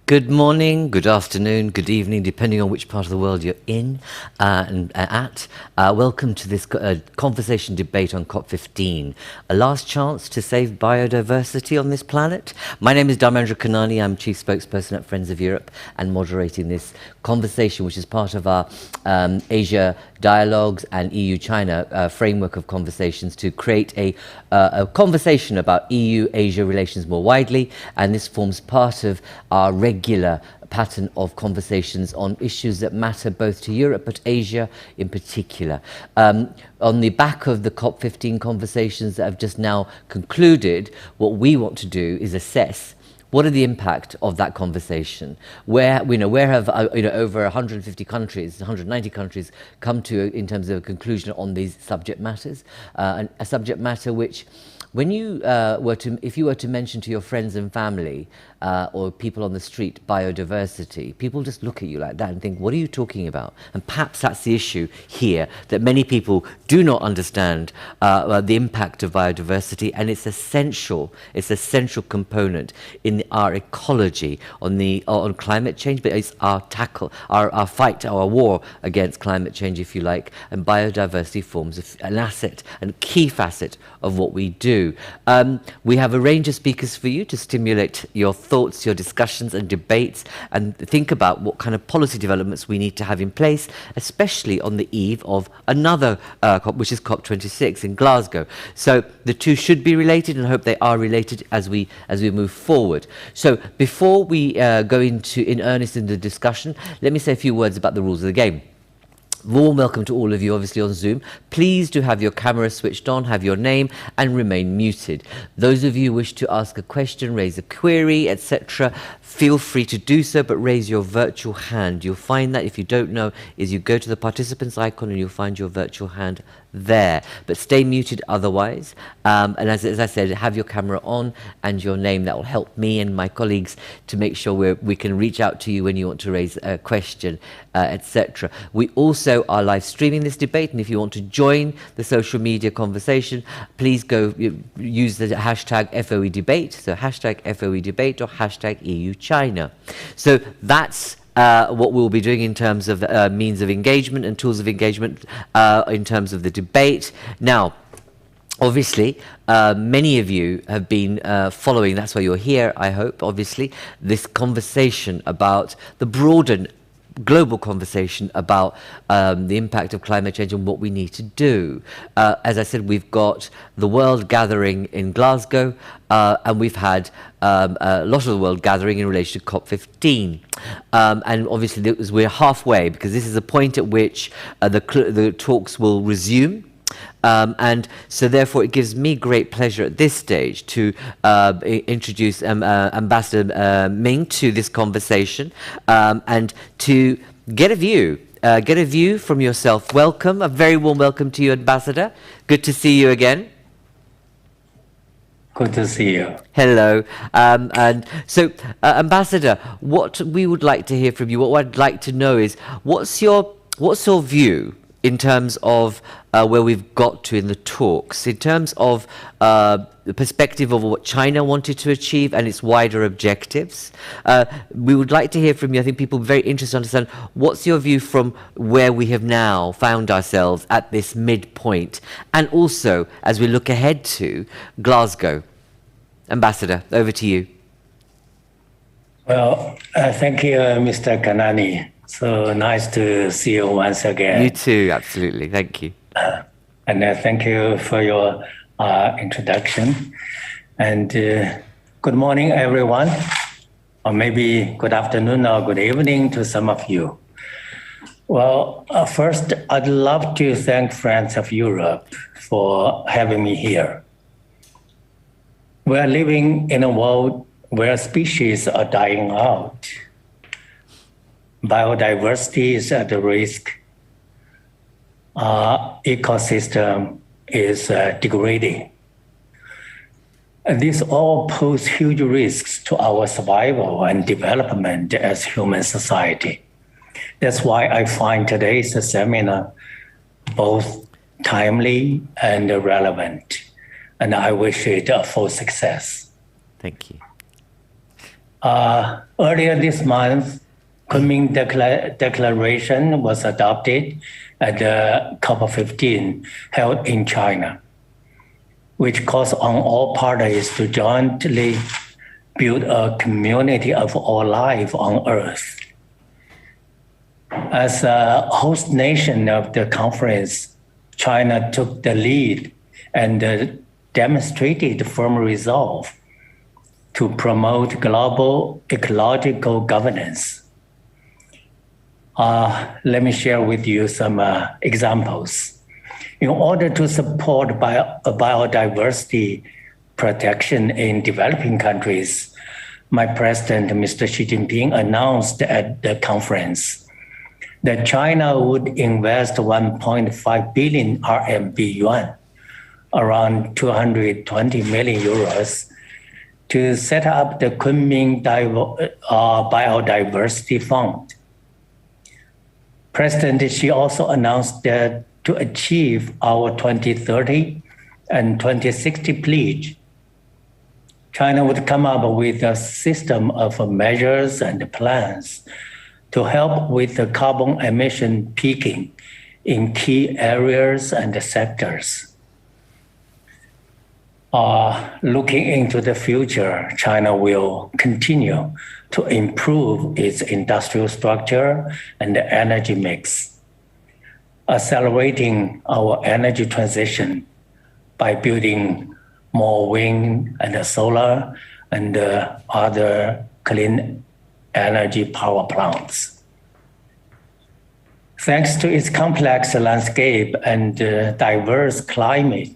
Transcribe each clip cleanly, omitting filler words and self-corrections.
Good morning, good afternoon, good evening, depending on which part of the world you're in and at. Welcome to this conversation debate on COP15, a last chance to save biodiversity on this planet. My name is Dharmendra Kanani. I'm Chief Spokesperson at Friends of Europe and moderating this conversation, which is part of our Asia Dialogues and EU-China framework of conversations to create a conversation about EU-Asia relations more widely, and this forms part of our regular pattern of conversations on issues that matter both to Europe but Asia in particular. On the back of the COP15 conversations that have just now concluded, what we want to do is assess what are the impact of that conversation? Where have over 150 countries, 190 countries come to in terms of a conclusion on these subject matters? And a subject matter which, when you if you were to mention to your friends and family or people on the street biodiversity, people just look at you like that and think, what are you talking about? And perhaps that's the issue here, that many people do not understand the impact of biodiversity, and it's essential component in our ecology on climate change, but it's our fight, our war against climate change, if you like, and biodiversity forms an asset and a key facet of what we do. We have a range of speakers for you to stimulate your thoughts, your discussions and debates, and think about what kind of policy developments we need to have in place, especially on the eve of another COP, which is COP26 in Glasgow. So the two should be related, and I hope they are related as we move forward. So before we go in earnest in the discussion, let me say a few words about the rules of the game. Warm welcome to all of you, obviously on Zoom. Please do have your camera switched on, have your name, and remain muted. Those of you who wish to ask a question, raise a query, etc., feel free to do so, but raise your virtual hand. You'll find that, if you don't know, is you go to the participants icon and you'll find your virtual hand there, but stay muted otherwise. And as I said, have your camera on and your name. That will help me and my colleagues to make sure we can reach out to you when you want to raise a question, etc. We also are live streaming this debate, and if you want to join the social media conversation, please go use the hashtag FOE debate, so hashtag FOE debate or hashtag EU China. So that's what we'll be doing in terms of means of engagement and tools of engagement in terms of the debate. Now, obviously, many of you have been following, that's why you're here, I hope, obviously, this conversation about the broader global conversation about the impact of climate change and what we need to do. As I said, we've got the World Gathering in Glasgow, and we've had a lot of the world gathering in relation to COP15. And obviously we're halfway, because this is a point at which the talks will resume. And so therefore it gives me great pleasure at this stage to introduce Ambassador Ming to this conversation and to get a view from yourself. Welcome, a very warm welcome to you, Ambassador. Good to see you again. Good to see you. Hello. And so, Ambassador, what we would like to hear from you, what I'd like to know is, what's your view in terms of where we've got to in the talks, in terms of the perspective of what China wanted to achieve and its wider objectives? We would like to hear from you. I think people are very interested to understand what's your view from where we have now found ourselves at this midpoint, and also as we look ahead to Glasgow. Ambassador, over to you. Well, thank you, Mr. Kanani. So nice to see you once again. You too, absolutely. Thank you. And thank you for your introduction. And good morning, everyone. Or maybe good afternoon or good evening to some of you. Well, first, I'd love to thank Friends of Europe for having me here. We are living in a world where species are dying out. Biodiversity is at risk. Ecosystem is degrading. And these all pose huge risks to our survival and development as human society. That's why I find today's seminar both timely and relevant. And I wish it a full success. Thank you. Earlier this month, Kunming Declaration was adopted at the COP15 held in China, which calls on all parties to jointly build a community of all life on Earth. As a host nation of the conference, China took the lead and demonstrated firm resolve to promote global ecological governance. Let me share with you some examples. In order to support biodiversity protection in developing countries, my president, Mr. Xi Jinping, announced at the conference that China would invest 1.5 billion RMB yuan, around 220 million euros, to set up the Kunming Biodiversity Fund. President Xi also announced that to achieve our 2030 and 2060 pledge, China would come up with a system of measures and plans to help with the carbon emission peaking in key areas and sectors. Looking into the future, China will continue to improve its industrial structure and the energy mix, accelerating our energy transition by building more wind and solar and other clean energy power plants. Thanks to its complex landscape and diverse climate,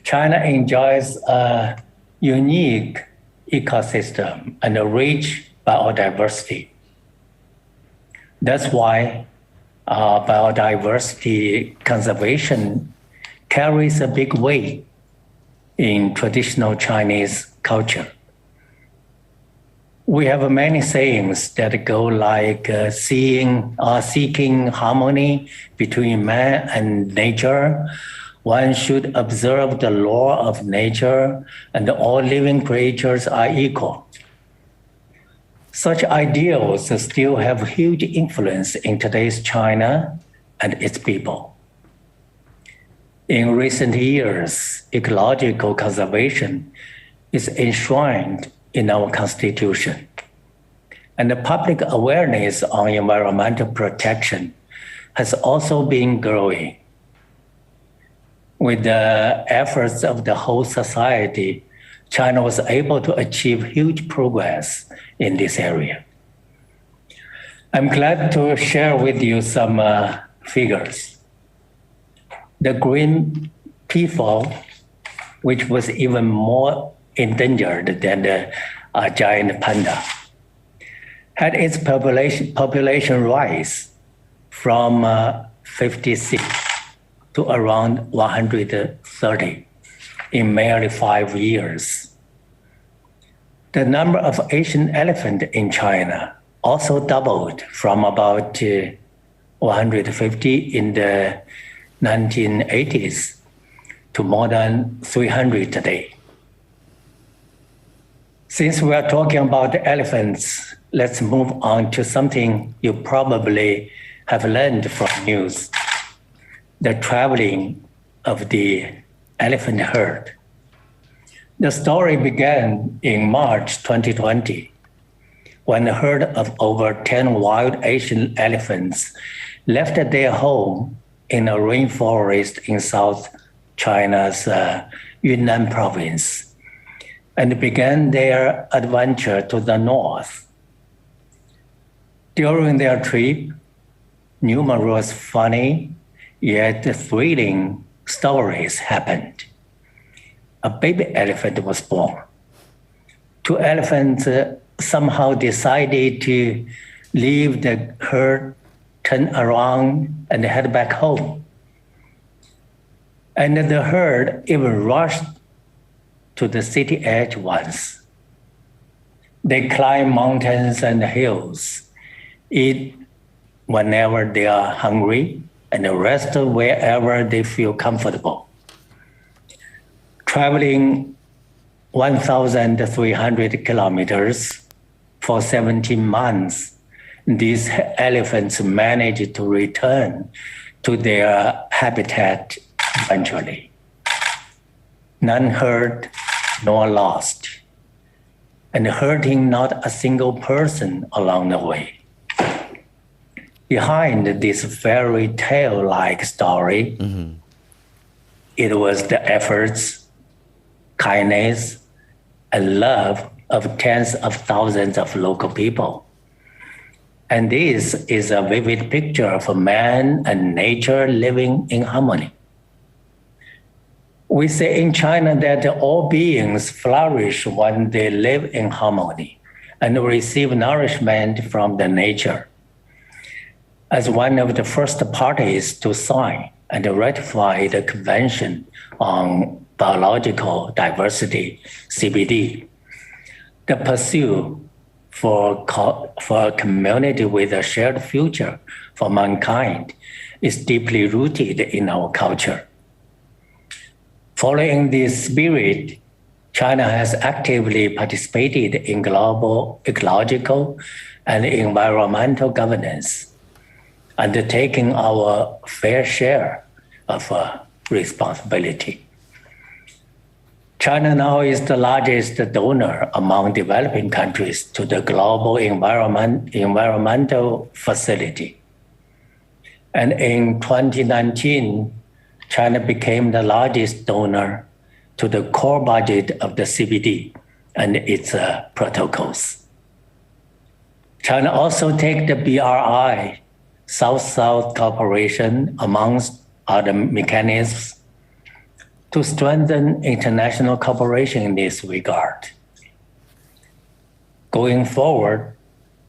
China enjoys a unique ecosystem and a rich biodiversity. That's why biodiversity conservation carries a big weight in traditional Chinese culture. We have many sayings that go like seeking harmony between man and nature. One should observe the law of nature, and all living creatures are equal. Such ideals still have huge influence in today's China and its people. In recent years, ecological conservation is enshrined in our constitution, and the public awareness on environmental protection has also been growing. With the efforts of the whole society, China was able to achieve huge progress in this area. I'm glad to share with you some figures. The green peafowl, which was even more endangered than the giant panda, had its population rise from 56 to around 130 in merely 5 years. The number of Asian elephants in China also doubled from about 150 in the 1980s to more than 300 today. Since we are talking about elephants, let's move on to something you probably have learned from news: the traveling of the elephant herd. The story began in March 2020, when a herd of over 10 wild Asian elephants left their home in a rainforest in South China's Yunnan province and began their adventure to the north. During their trip, numerous funny yet thrilling stories happened. A baby elephant was born. 2 elephants somehow decided to leave the herd, turn around, and head back home. And the herd even rushed to the city edge once. They climb mountains and hills, eat whenever they are hungry, and rest wherever they feel comfortable. Traveling 1,300 kilometers for 17 months, these elephants managed to return to their habitat eventually. None hurt nor lost, and hurting not a single person along the way. Behind this fairy tale-like story, it was the efforts, kindness, and love of tens of thousands of local people. And this is a vivid picture of man and nature living in harmony. We say in China that all beings flourish when they live in harmony and receive nourishment from the nature. As one of the first parties to sign and ratify the Convention on Biological Diversity, CBD, the pursuit for a community with a shared future for mankind is deeply rooted in our culture. Following this spirit, China has actively participated in global ecological and environmental governance, undertaking our fair share of responsibility. China now is the largest donor among developing countries to the Global Environmental Facility. And in 2019, China became the largest donor to the core budget of the CBD and its protocols. China also takes the BRI, South-South cooperation, amongst other mechanisms, to strengthen international cooperation in this regard. Going forward,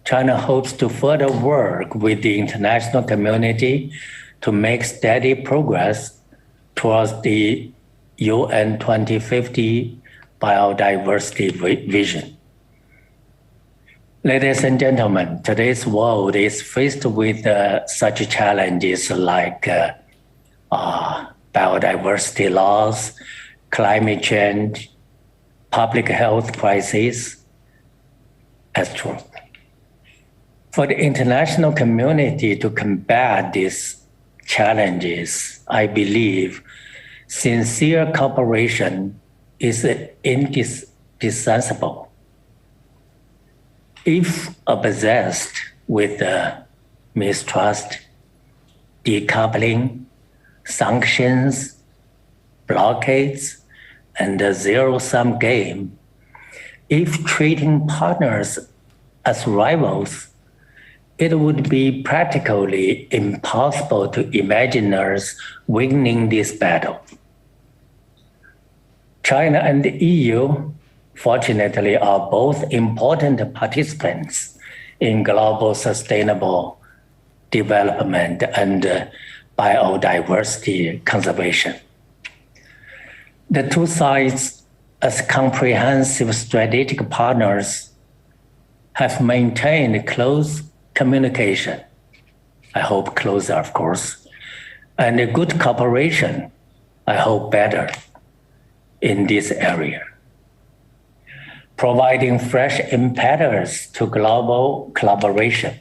China hopes to further work with the international community to make steady progress towards the UN 2050 biodiversity vision. Ladies and gentlemen, today's world is faced with such challenges like biodiversity loss, climate change, public health crisis, etc. For the international community to combat these challenges, I believe sincere cooperation is indispensable. If obsessed with mistrust, decoupling, sanctions, blockades, and the zero-sum game, if treating partners as rivals, it would be practically impossible to imagine us winning this battle. China and the EU, fortunately, are both important participants in global sustainable development and biodiversity conservation. The two sides, as comprehensive strategic partners, have maintained close communication, I hope closer, of course, and a good cooperation, I hope better, in this area, providing fresh impetus to global collaboration.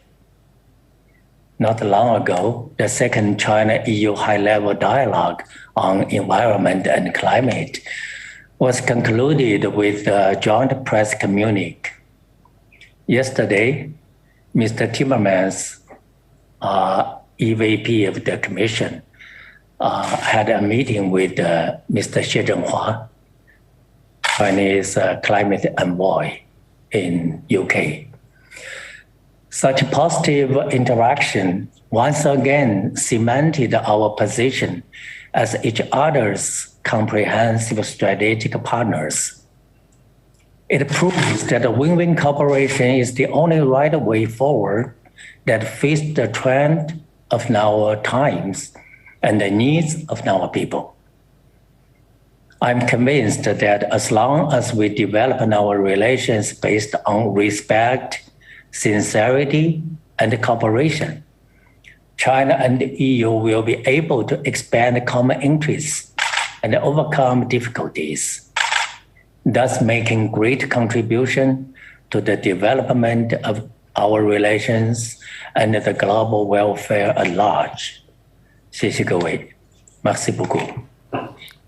Not long ago, the second China-EU high-level dialogue on environment and climate was concluded with a joint press communique. Yesterday, Mr. Timmermans, EVP of the Commission, had a meeting with Mr. Xie Zhenghua, Chinese climate envoy in UK. Such positive interaction once again cemented our position as each other's comprehensive strategic partners. It proves that a win-win cooperation is the only right way forward that fits the trend of our times and the needs of our people. I'm convinced that as long as we develop our relations based on respect, sincerity, and cooperation, China and the EU will be able to expand common interests and overcome difficulties. thus making great contribution to the development of our relations and the global welfare at large. 谢谢各位. Merci beaucoup.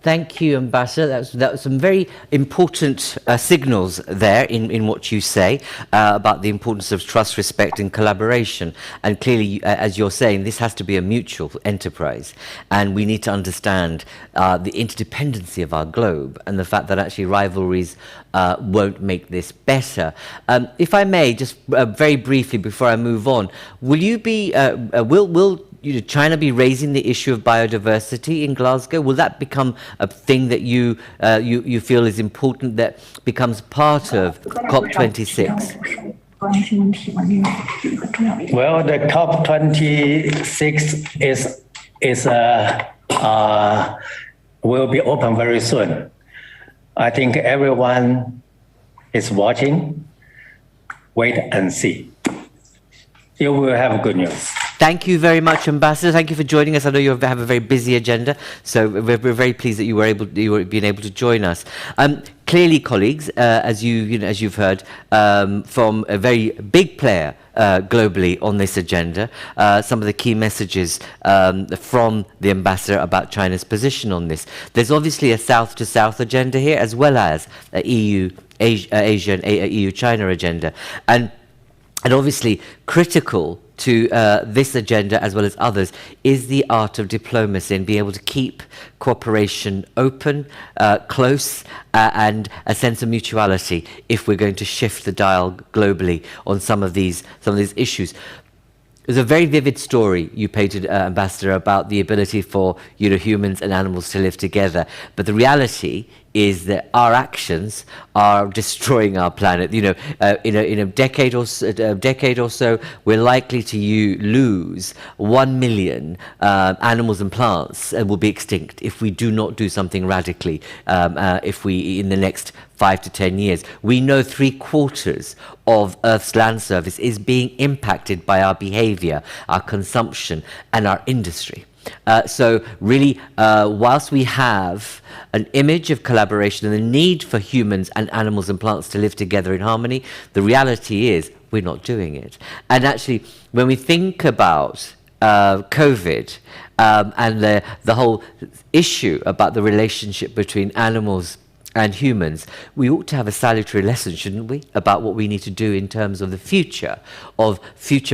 Thank you, Ambassador. That was some very important signals there in what you say about the importance of trust, respect and collaboration. And clearly, as you're saying, this has to be a mutual enterprise. And we need to understand the interdependency of our globe and the fact that actually rivalries won't make this better. If I may, just very briefly before I move on, will you be, will China be raising the issue of biodiversity in Glasgow? Will that become a thing that you feel is important, that becomes part of COP26? Well, the COP26 will be open very soon. I think everyone is watching. Wait and see. You will have good news. Thank you very much, Ambassador. Thank you for joining us. I know you have a very busy agenda, so we're very pleased that you were being able to join us. Clearly, colleagues, as you've heard from a very big player globally on this agenda, some of the key messages from the Ambassador about China's position on this. There's obviously a South-to-South agenda here, as well as a Asia and EU-China agenda, and obviously critical to this agenda, as well as others, is the art of diplomacy and being able to keep cooperation open, close, and a sense of mutuality if we're going to shift the dial globally on some of these issues. There's a very vivid story you painted, Ambassador, about the ability for humans and animals to live together. But the reality is that our actions are destroying our planet. In a decade or so, we're likely to lose 1 million animals and plants and will be extinct if we do not do something radically. In the next 5 to 10 years, we know 3/4 of Earth's land surface is being impacted by our behavior, our consumption, and our industry. So really, whilst we have an image of collaboration and the need for humans and animals and plants to live together in harmony, the reality is we're not doing it. And actually, when we think about COVID and the whole issue about the relationship between animals and humans, we ought to have a salutary lesson, shouldn't we, about what we need to do in terms of the future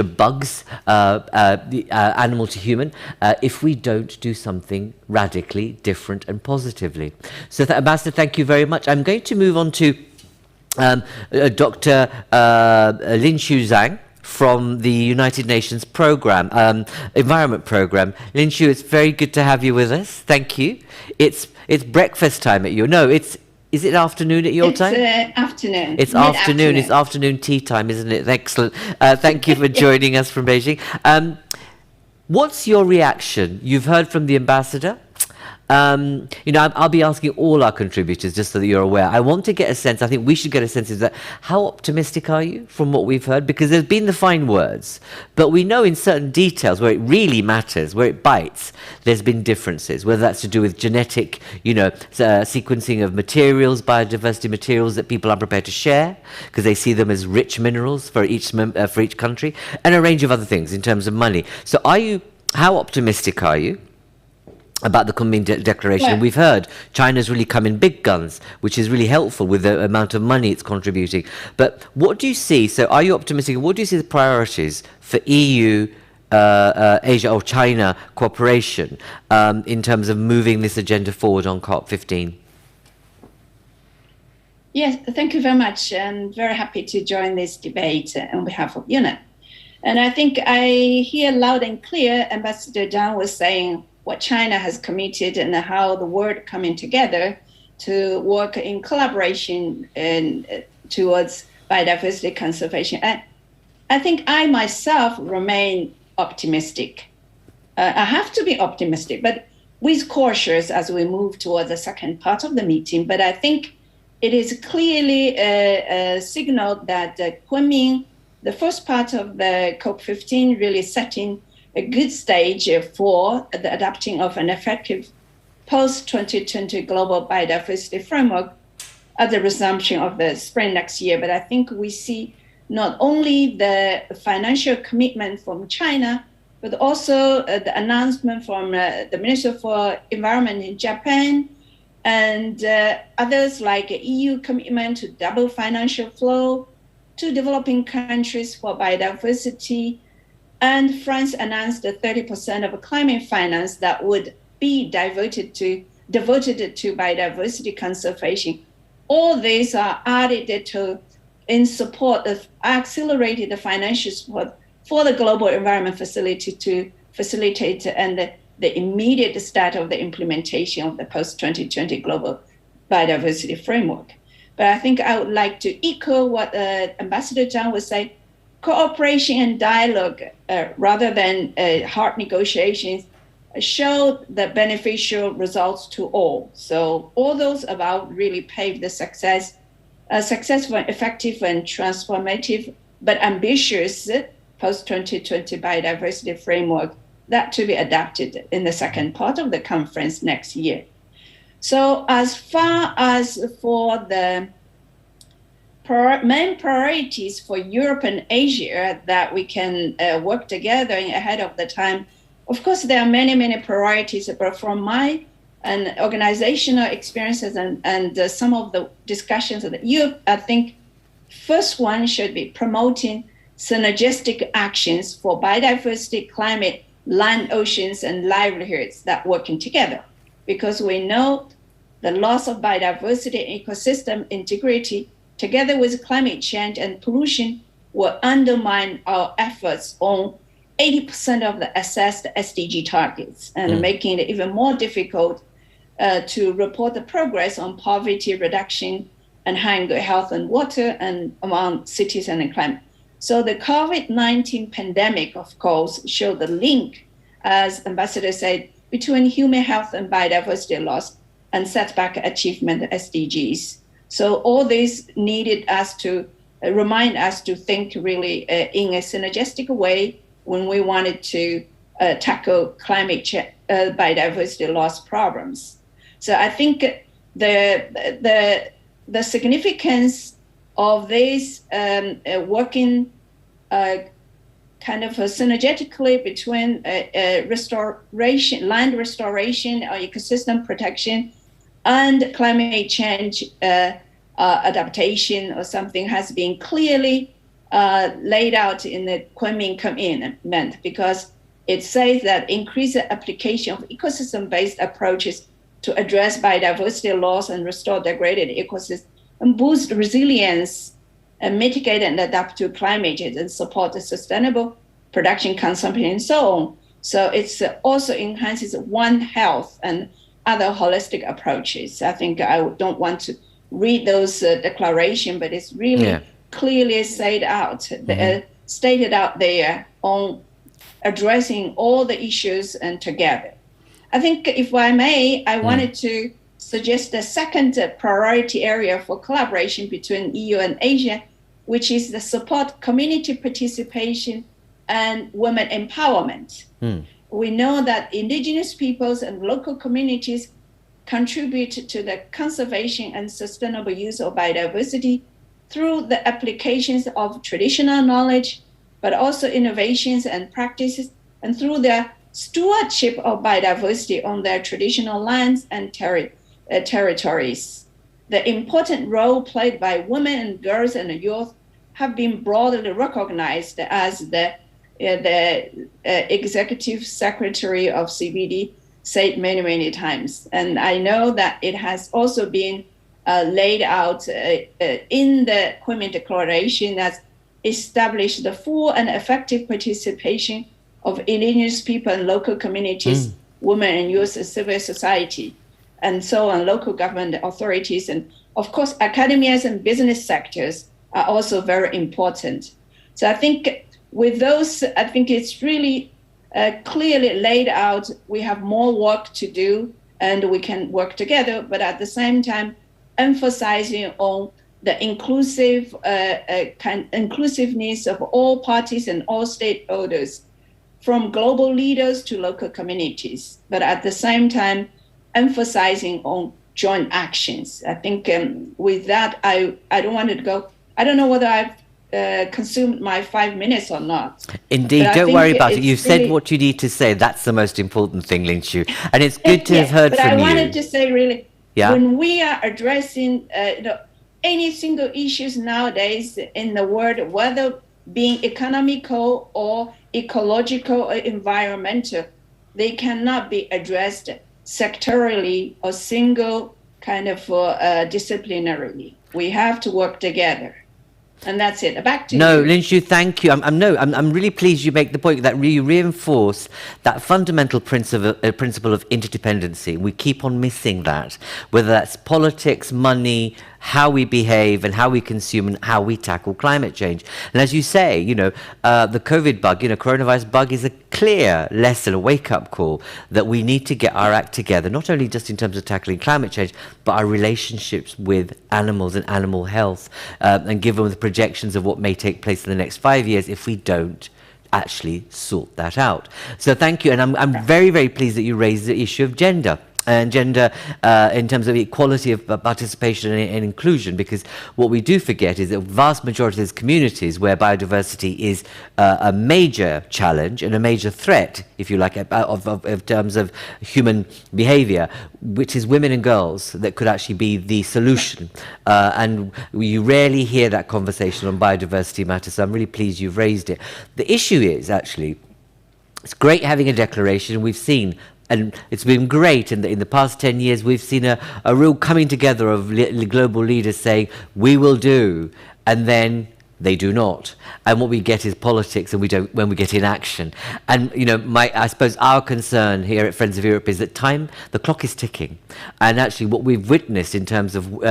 bugs, animal to human, if we don't do something radically different and positively. So, Ambassador, thank you very much. I'm going to move on to Dr. Linxiu Zhang from the United Nations program, environment program. Linxiu, it's very good to have you with us. Thank you. It's breakfast time at you. No, is it afternoon at your time? It's afternoon. It's afternoon. It's afternoon tea time, isn't it? Excellent. Thank you for joining us from Beijing. What's your reaction? You've heard from the Ambassador. I'll be asking all our contributors, just so that you're aware. I want to get a sense, I think we should get a sense of that. How optimistic are you from what we've heard? Because there's been the fine words, but we know in certain details where it really matters, where it bites, there's been differences, whether that's to do with genetic, sequencing of materials, biodiversity materials that people are prepared to share, because they see them as rich minerals for each country, and a range of other things in terms of money. So how optimistic are you about the Kunming Declaration? Yeah. We've heard China's really come in big guns, which is really helpful with the amount of money it's contributing. But what do you see? So are you optimistic? What do you see the priorities for EU, Asia or China cooperation in terms of moving this agenda forward on COP15? Yes, thank you very much. I'm very happy to join this debate on behalf of UNEP. And I think I hear loud and clear Ambassador Zhang was saying what China has committed and how the world coming together to work in collaboration and towards biodiversity conservation. And I think I myself remain optimistic. I have to be optimistic, but with cautious as we move towards the second part of the meeting. But I think it is clearly a signal that Kunming, the first part of the COP15, really setting a good stage for the adopting of an effective post-2020 global biodiversity framework at the resumption of the spring next year. But I think we see not only the financial commitment from China, but also the announcement from the Minister for Environment in Japan, and others like EU commitment to double financial flow to developing countries for biodiversity. And France announced the 30% of climate finance that would be devoted to biodiversity conservation. All these are added to in support of accelerated financial support for the Global Environment Facility to facilitate and the immediate start of the implementation of the post-2020 Global Biodiversity Framework. But I think I would like to echo what Ambassador Zhang would say, cooperation and dialogue rather than hard negotiations show the beneficial results to all. So all those about really pave the successful, effective, and transformative, but ambitious post-2020 biodiversity framework that to be adapted in the second part of the conference next year. So as far as for the main priorities for Europe and Asia that we can work together ahead of the time, of course, there are many priorities, but from my and organizational experiences and some of the discussions that I think first one should be promoting synergistic actions for biodiversity, climate, land, oceans, and livelihoods that working together. Because we know the loss of biodiversity and ecosystem integrity together with climate change and pollution will undermine our efforts on 80% of the assessed SDG targets and making it even more difficult to report the progress on poverty reduction and hunger, health and water and among cities and climate. So the COVID-19 pandemic, of course, showed the link, as Ambassador said, between human health and biodiversity loss and setback achievement SDGs. So all this needed us to remind us to think really in a synergistic way when we wanted to tackle climate change, biodiversity loss problems. So I think the significance of this working kind of synergetically between restoration, land restoration, or ecosystem protection, and climate change adaptation or something has been clearly laid out in the Kunming Commitment, because it says that increase the application of ecosystem-based approaches to address biodiversity loss and restore degraded ecosystems and boost resilience and mitigate and adapt to climate change and support the sustainable production, consumption, and so on. So it's also enhances One Health and other holistic approaches. I think I don't want to read those declarations, but it's really clearly stated out there on addressing all the issues and together. I think, if I may, I wanted to suggest the second priority area for collaboration between EU and Asia, which is the support community participation and women empowerment. We know that indigenous peoples and local communities contribute to the conservation and sustainable use of biodiversity through the applications of traditional knowledge, but also innovations and practices, and through their stewardship of biodiversity on their traditional lands and territories. The important role played by women and girls and youth have been broadly recognized, as the executive secretary of CBD said many times. And I know that it has also been laid out in the Kunming Declaration that established the full and effective participation of indigenous people and local communities, women and youth, and civil society, and so on, local government authorities, and of course, academias and business sectors are also very important. So I think with those, I think it's really clearly laid out. We have more work to do and we can work together, but at the same time, emphasizing on the inclusiveness of all parties and all stakeholders, from global leaders to local communities, but at the same time, emphasizing on joint actions. I think with that, I don't want to go. I don't know whether I've consumed my 5 minutes or not. Indeed, don't worry about it. You've said what you need to say. That's the most important thing, Linxiu. And it's good to have heard from you. But I wanted to say, really, when we are addressing any single issues nowadays in the world, whether being economical or ecological or environmental, they cannot be addressed sectorially or single kind of disciplinarily. We have to work together. And that's it. Back to you. No, Linxiu, thank you. I'm really pleased you make the point that you reinforce that fundamental principle of interdependency. We keep on missing that, whether that's politics, money, how we behave and how we consume and how we tackle climate change. And as you say, the COVID bug, coronavirus bug is a clear lesson, a wake-up call that we need to get our act together, not only just in terms of tackling climate change, but our relationships with animals and animal health, and given the projections of what may take place in the next 5 years if we don't actually sort that out. So thank you. And I'm very, very pleased that you raised the issue of gender. And gender in terms of equality of participation and inclusion, because what we do forget is that the vast majority of these communities where biodiversity is a major challenge and a major threat, if you like, of terms of human behavior, which is women and girls that could actually be the solution. And you rarely hear that conversation on biodiversity matters, so I'm really pleased you've raised it. The issue is actually, it's great having a declaration. We've seen, and it's been great in the past 10 years, we've seen a real coming together of global leaders saying, we will do, and then they do not. And what we get is politics, and we don't when we get inaction. And I suppose our concern here at Friends of Europe is that the clock is ticking. And actually what we've witnessed in terms of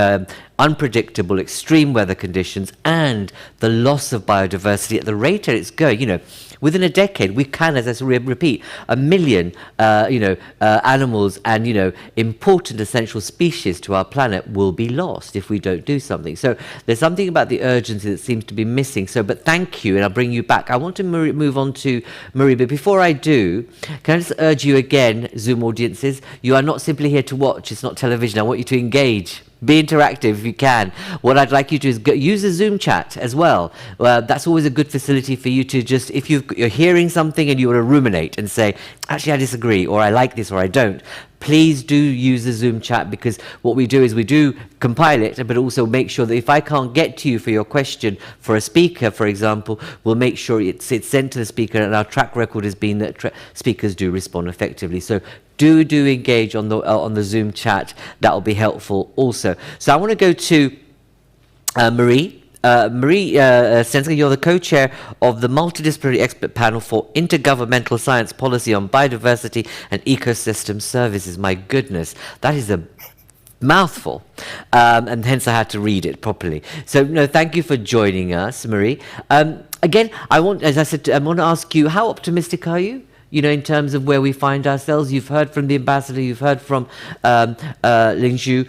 unpredictable extreme weather conditions and the loss of biodiversity at the rate that it's going, within a decade, we can, as I repeat, 1 million, animals and, important essential species to our planet will be lost if we don't do something. So there's something about the urgency that seems to be missing. But thank you, and I'll bring you back. I want to move on to Marie, but before I do, can I just urge you again, Zoom audiences, you are not simply here to watch. It's not television. I want you to engage. Be interactive if you can. What I'd like you to do is use the Zoom chat as well. That's always a good facility for you to just, if you're hearing something and you want to ruminate and say, actually I disagree, or I like this, or I don't, please do use the Zoom chat, because what we do is we do compile it, but also make sure that if I can't get to you for your question for a speaker, for example, we'll make sure it's sent to the speaker, and our track record has been that speakers do respond effectively. So do engage on the Zoom chat. That will be helpful also. So I want to go to Marie. Marie Stenseke, you're the co-chair of the Multidisciplinary Expert Panel for Intergovernmental Science Policy on Biodiversity and Ecosystem Services. My goodness, that is a mouthful, and hence I had to read it properly. So, thank you for joining us, Marie. Again, I want to ask you, how optimistic are you? In terms of where we find ourselves? You've heard from the ambassador, you've heard from Linxiu.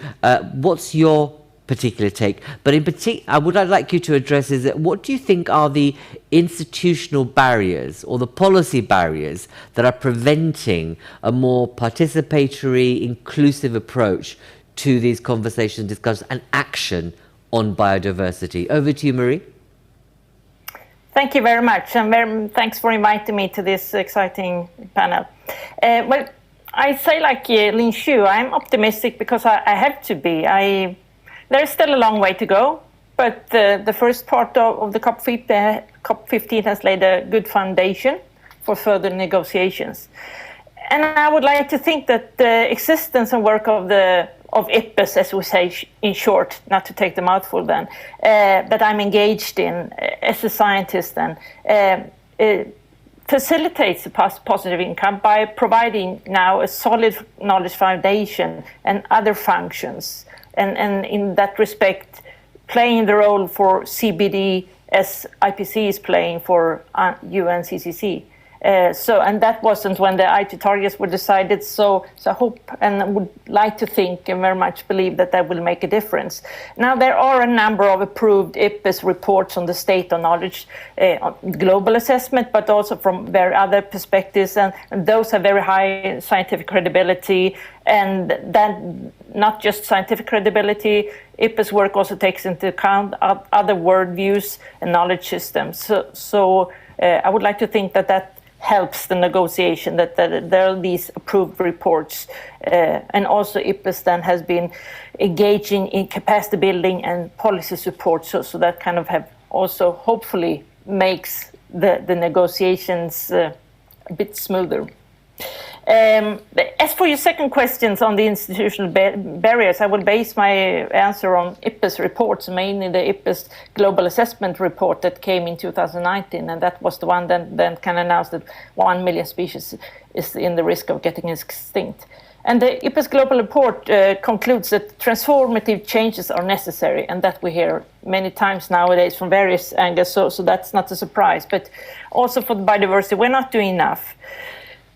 What's your particular take? But in particular, what I'd like you to address is that what do you think are the institutional barriers or the policy barriers that are preventing a more participatory, inclusive approach to these conversations, discussions, and action on biodiversity? Over to you, Marie. Thank you very much, and thanks for inviting me to this exciting panel. Well, I say like Linxiu, I'm optimistic because I have to be. There's still a long way to go, but the first part of the COP15 has laid a good foundation for further negotiations. And I would like to think that the existence and work of IPBES, as we say in short, not to take the mouthful then, that I'm engaged in as a scientist, and facilitates a positive income by providing now a solid knowledge foundation and other functions. And in that respect, playing the role for CBD as IPC is playing for UNCCC. And that wasn't when the IT targets were decided. So I hope and would like to think and very much believe that will make a difference. Now, there are a number of approved IPBES reports on the state of knowledge, on global assessment, but also from very other perspectives. And those have very high scientific credibility. And that not just scientific credibility, IPBES work also takes into account other worldviews and knowledge systems. So I would like to think that helps the negotiation, that there are these approved reports. And also IPBES then has been engaging in capacity building and policy support. So that kind of have also hopefully makes the negotiations a bit smoother. As for your second questions on the institutional barriers, I will base my answer on IPBES reports, mainly the IPBES Global Assessment Report that came in 2019, and that was the one that can announce that 1 million species is in the risk of getting extinct. And the IPBES Global Report concludes that transformative changes are necessary, and that we hear many times nowadays from various angles, so that's not a surprise. But also for the biodiversity, we're not doing enough.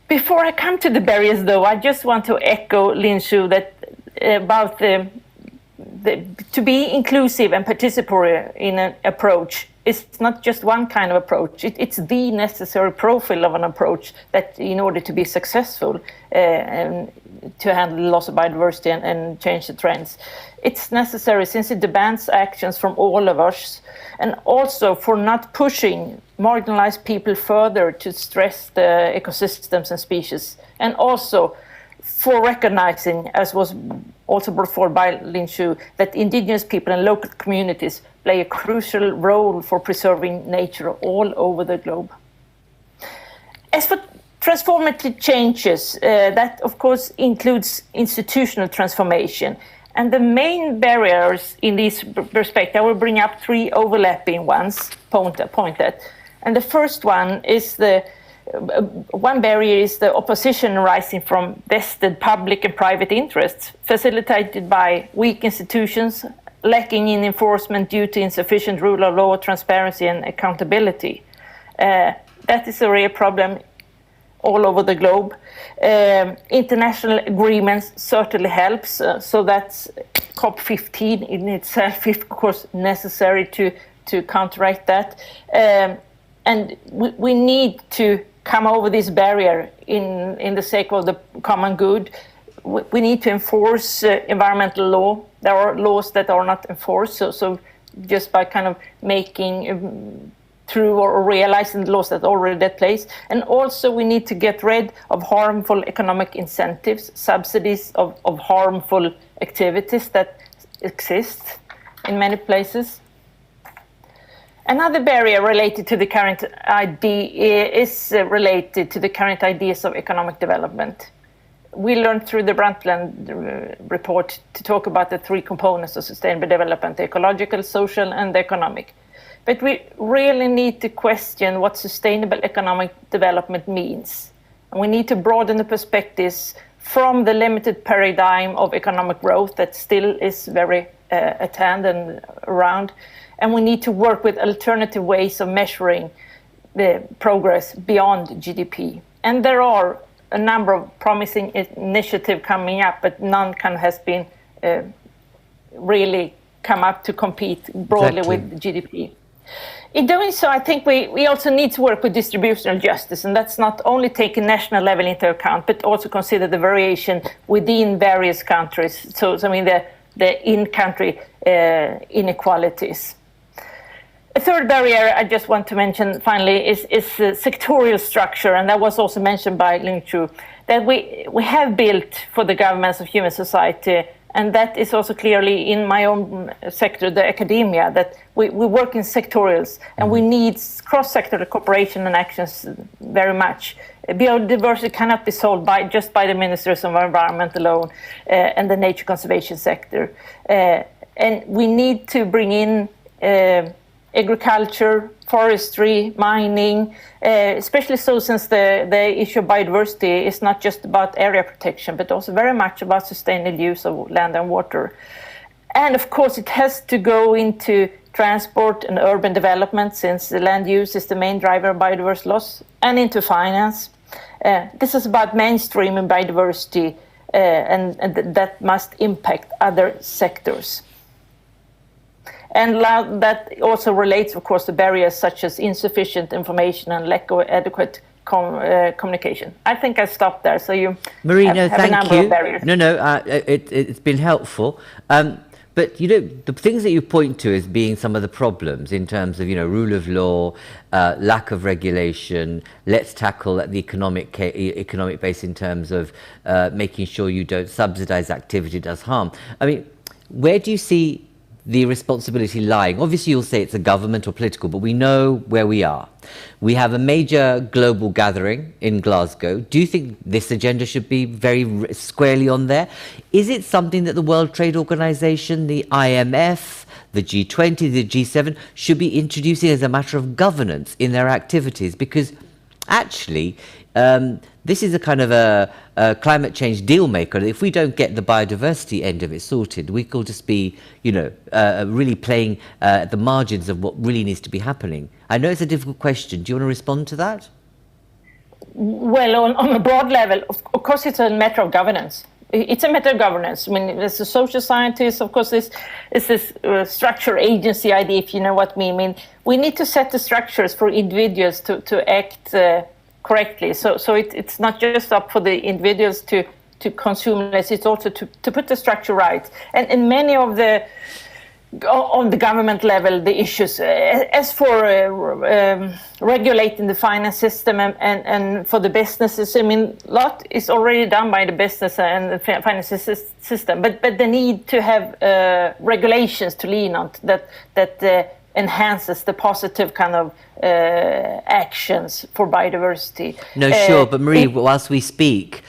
Before I come to the barriers, though, I just want to echo Linxiu that about to be inclusive and participatory in an approach. It's not just one kind of approach. It's the necessary profile of an approach that, in order to be successful and to handle the loss of biodiversity and change the trends, it's necessary since it demands actions from all of us, and also for not pushing marginalized people further to stress the ecosystems and species, and also for recognizing, as was also brought forward by Linxiu, that indigenous people and local communities play a crucial role for preserving nature all over the globe. As for transformative changes, that of course includes institutional transformation. And the main barriers in this respect, I will bring up three overlapping ones, pointed. And the first one is one barrier is the opposition arising from vested public and private interests, facilitated by weak institutions, lacking in enforcement due to insufficient rule of law, transparency, and accountability. That is a real problem all over the globe. International agreements certainly helps, so that's COP15 in itself is of course necessary to counteract that. And we need to come over this barrier in the sake of the common good. We need to enforce environmental law. There are laws that are not enforced, so just by kind of making through or realizing the laws that are already in place. And also we need to get rid of harmful economic incentives, subsidies of harmful activities that exist in many places. Another barrier related to the current idea is related to the current ideas of economic development. We learned through the Brundtland report to talk about the three components of sustainable development: the ecological, social, and the economic. But we really need to question what sustainable economic development means. And we need to broaden the perspectives from the limited paradigm of economic growth that still is very at hand and around. And we need to work with alternative ways of measuring the progress beyond GDP. And there are a number of promising initiatives coming up, but none has been really come up to compete broadly with GDP. In doing so, I think we also need to work with distributional justice, and that's not only taking national level into account, but also consider the variation within various countries. So I mean the in-country inequalities. A third barrier I just want to mention finally is sectorial structure, and that was also mentioned by Linxiu, that we have built for the governments of human society, and that is also clearly in my own sector, the academia, that we work in sectorials, and we need cross-sectoral cooperation and actions very much. Biodiversity cannot be solved just by the ministers of environment alone and the nature conservation sector. And we need to bring in agriculture, forestry, mining, especially so since the issue of biodiversity is not just about area protection, but also very much about sustainable use of land and water. And of course, it has to go into transport and urban development, since the land use is the main driver of biodiversity loss, and into finance. This is about mainstreaming biodiversity, and that must impact other sectors. And that also relates, of course, to barriers such as insufficient information and lack of adequate communication. I think I stopped there. So you Marie, have thank a number you. of barriers. It's been helpful. But, the things that you point to as being some of the problems in terms of, rule of law, lack of regulation, let's tackle the economic base in terms of making sure you don't subsidize activity that does harm. I mean, where do you see the responsibility lying? Obviously, you'll say it's a government or political, but we know where we are. We have a major global gathering in Glasgow. Do you think this agenda should be very squarely on there? Is it something that the World Trade Organization, the IMF, the G20, the G7 should be introducing as a matter of governance in their activities? Because actually, this is a kind of a climate change deal maker. If we don't get the biodiversity end of it sorted, we could just be, really playing at the margins of what really needs to be happening. I know it's a difficult question. Do you want to respond to that? Well, on a broad level, of course, it's a matter of governance. It's a matter of governance. I mean, as a social scientist, of course, this structure agency idea, if you know what I mean. We need to set the structures for individuals to act correctly. So it's not just up for the individuals to consume less, it's also to put the structure right. And in many of the, on the government level, the issues, as for regulating the finance system and for the businesses, I mean, a lot is already done by the business and the finance system, but they need to have regulations to lean on that enhances the positive kind of actions for biodiversity. No, sure, but Marie, whilst we speak,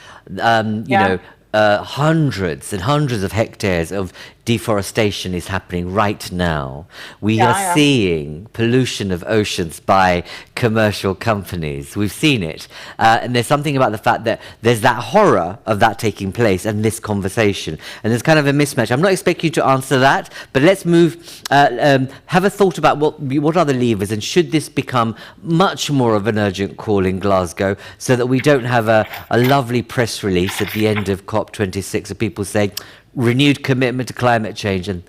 hundreds and hundreds of hectares of deforestation is happening right now. We are seeing pollution of oceans by commercial companies. We've seen it. And there's something about the fact that there's that horror of that taking place and this conversation. And there's kind of a mismatch. I'm not expecting you to answer that, but let's move, have a thought about what are the levers, and should this become much more of an urgent call in Glasgow so that we don't have a lovely press release at the end of COP26 of people saying, renewed commitment to climate change, and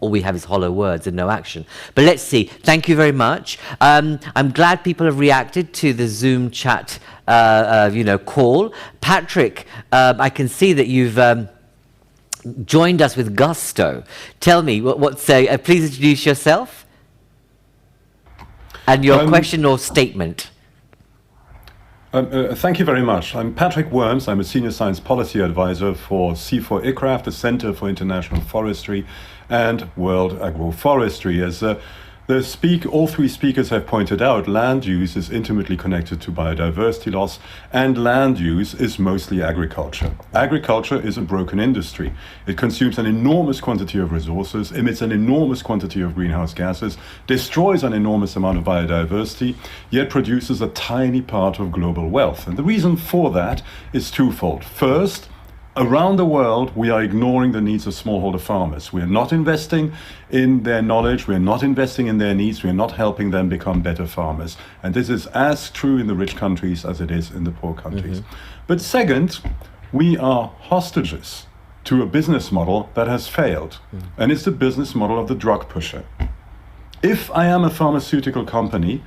all we have is hollow words and no action. But let's see. Thank you very much. I'm glad people have reacted to the Zoom chat, call. Patrick, I can see that you've joined us with gusto. Tell me, please introduce yourself and your question or statement. Thank you very much. I'm Patrick Worms. I'm a Senior Science Policy Advisor for C4ICRAF, the Center for International Forestry, and World Agroforestry. As all three speakers have pointed out, land use is intimately connected to biodiversity loss, and land use is mostly agriculture. Agriculture is a broken industry. It consumes an enormous quantity of resources, emits an enormous quantity of greenhouse gases, destroys an enormous amount of biodiversity, yet produces a tiny part of global wealth. And the reason for that is twofold. First, around the world, we are ignoring the needs of smallholder farmers. We are not investing in their knowledge. We are not investing in their needs. We are not helping them become better farmers. And this is as true in the rich countries as it is in the poor countries. But second, we are hostages to a business model that has failed. And it's the business model of the drug pusher. If I am a pharmaceutical company,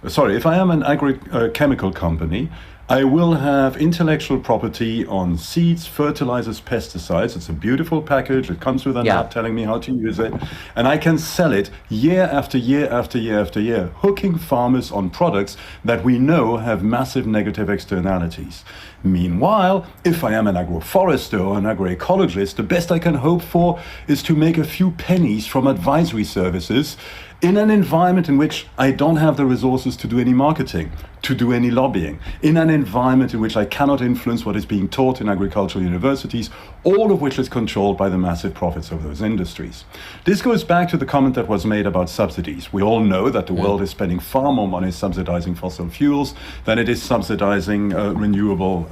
if I am an agrochemical company, I will have intellectual property on seeds, fertilizers, pesticides. It's a beautiful package. It comes with an app telling me how to use it. And I can sell it year after year after year after year, hooking farmers on products that we know have massive negative externalities. Meanwhile, if I am an agroforester or an agroecologist, the best I can hope for is to make a few pennies from advisory services in an environment in which I don't have the resources to do any marketing, to do any lobbying, in an environment in which I cannot influence what is being taught in agricultural universities, all of which is controlled by the massive profits of those industries. This goes back to the comment that was made about subsidies. We all know that the world is spending far more money subsidizing fossil fuels than it is subsidizing renewable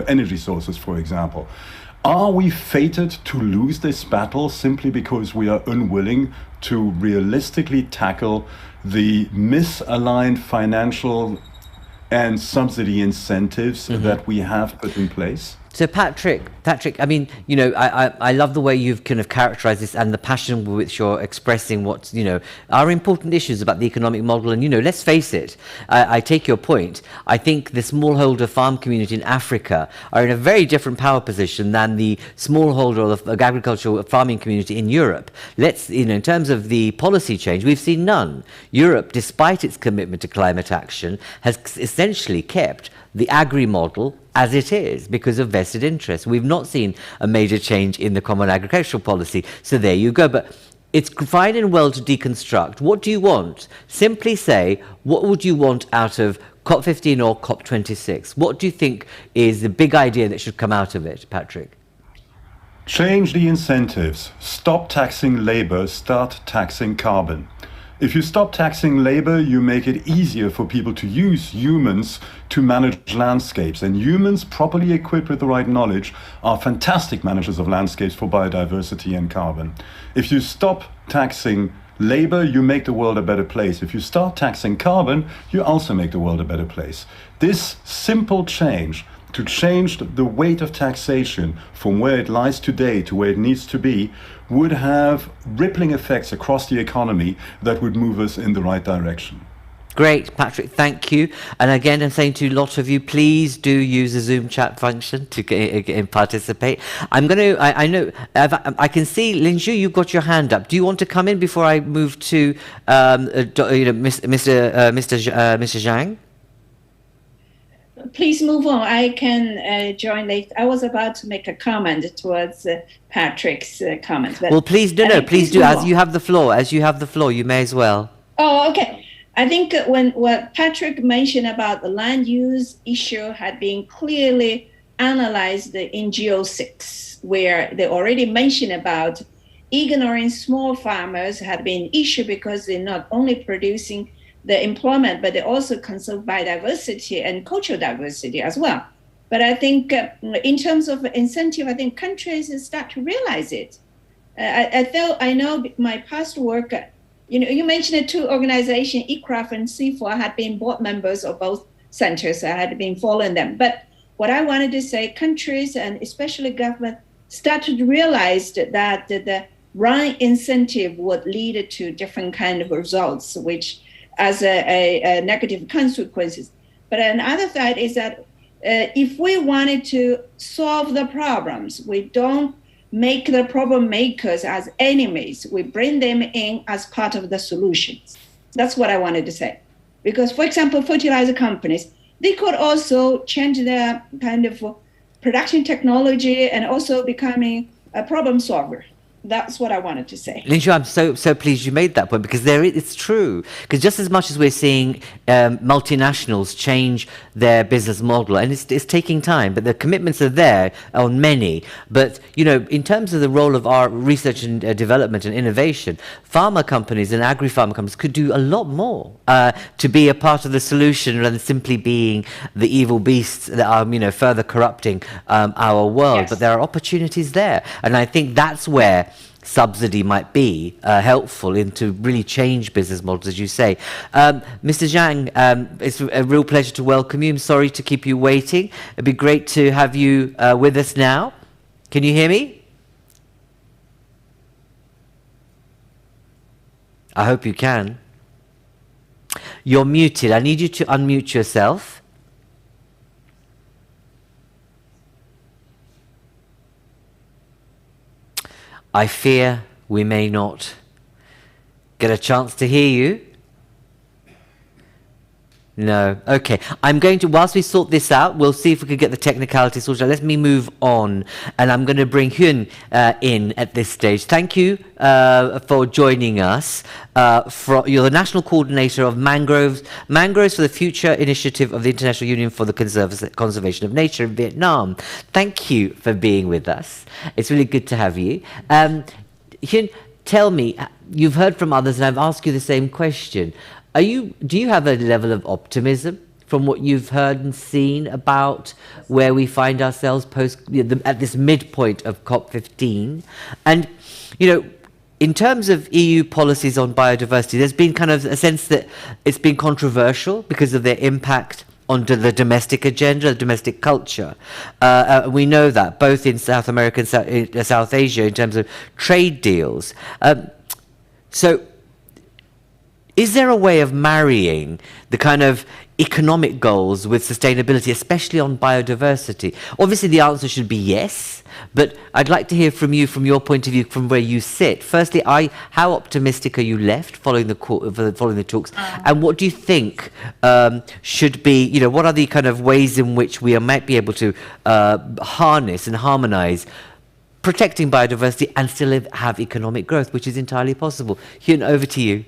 energy sources, for example. Are we fated to lose this battle simply because we are unwilling to realistically tackle the misaligned financial and subsidy incentives that we have put in place? So Patrick, I mean, I love the way you've kind of characterized this and the passion with which you're expressing what, are important issues about the economic model. And, let's face it, I take your point. I think the smallholder farm community in Africa are in a very different power position than the smallholder of agricultural farming community in Europe. In terms of the policy change, we've seen none. Europe, despite its commitment to climate action, has essentially kept the agri model as it is because of vested interests. We've not seen a major change in the common agricultural policy. So there you go. But it's fine and well to deconstruct. What do you want? Simply say, what would you want out of COP15 or COP26? What do you think is the big idea that should come out of it, Patrick? Change the incentives. Stop taxing labor, start taxing carbon. If you stop taxing labor, you make it easier for people to use humans to manage landscapes. And humans, properly equipped with the right knowledge, are fantastic managers of landscapes for biodiversity and carbon. If you stop taxing labor, you make the world a better place. If you start taxing carbon, you also make the world a better place. This simple change, to change the weight of taxation from where it lies today to where it needs to be, would have rippling effects across the economy that would move us in the right direction. Great, Patrick, thank you. And again, I'm saying to a lot of you, please do use the Zoom chat function to participate. I'm going to, I know, I can see, Linxiu, you've got your hand up. Do you want to come in before I move to Mr. Zhang? Please move on. I can join later. I was about to make a comment towards Patrick's comment. Well, please do. Please do. As you have the floor, you may as well. Oh, okay. I think when what Patrick mentioned about the land use issue had been clearly analyzed in GO6, where they already mentioned about ignoring small farmers had been an issue because they're not only producing the employment, but they also conserve biodiversity and cultural diversity as well. But I think in terms of incentive, I think countries start to realize it. I know my past work, you mentioned the two organizations, ICRAF and C4, had been board members of both centers. I had been following them. But what I wanted to say, countries and especially government started to realize that the right incentive would lead to different kind of results, which as a negative consequences. But another side is that if we wanted to solve the problems, we don't make the problem makers as enemies. We bring them in as part of the solutions. That's what I wanted to say. Because, for example, fertilizer companies, they could also change their kind of production technology and also becoming a problem solver. That's what I wanted to say. Linxiu, I'm so pleased you made that point, because it's true. Because just as much as we're seeing multinationals change their business model, and it's taking time, but the commitments are there on many. But, in terms of the role of our research and development and innovation, pharma companies and agri-pharma companies could do a lot more to be a part of the solution rather than simply being the evil beasts that are, further corrupting our world. Yes. But there are opportunities there. And I think that's where subsidy might be helpful to really change business models, as you say. Mr. Zhang, it's a real pleasure to welcome you. I'm sorry to keep you waiting. It'd be great to have you with us now. Can you hear me? I hope you can. You're muted. I need you to unmute yourself. I fear we may not get a chance to hear you. No. Okay. I'm going to, whilst we sort this out, we'll see if we can get the technicality sorted out. Let me move on. And I'm going to bring Hien in at this stage. Thank you for joining us. You're the National Coordinator of Mangroves for the Future initiative of the International Union for the Conservation of Nature in Vietnam. Thank you for being with us. It's really good to have you. Hien, tell me, you've heard from others, and I've asked you the same question. Do you have a level of optimism from what you've heard and seen about where we find ourselves at this midpoint of COP15? And, in terms of EU policies on biodiversity, there's been kind of a sense that it's been controversial because of their impact onto the domestic agenda, the domestic culture. We know that both in South America and South Asia in terms of trade deals. So is there a way of marrying the kind of economic goals with sustainability, especially on biodiversity? Obviously, the answer should be yes, but I'd like to hear from you, from your point of view, from where you sit. Firstly, how optimistic are you left following the talks, and what do you think should be, what are the kind of ways in which we might be able to harness and harmonize protecting biodiversity and still have economic growth, which is entirely possible? Hien, over to you.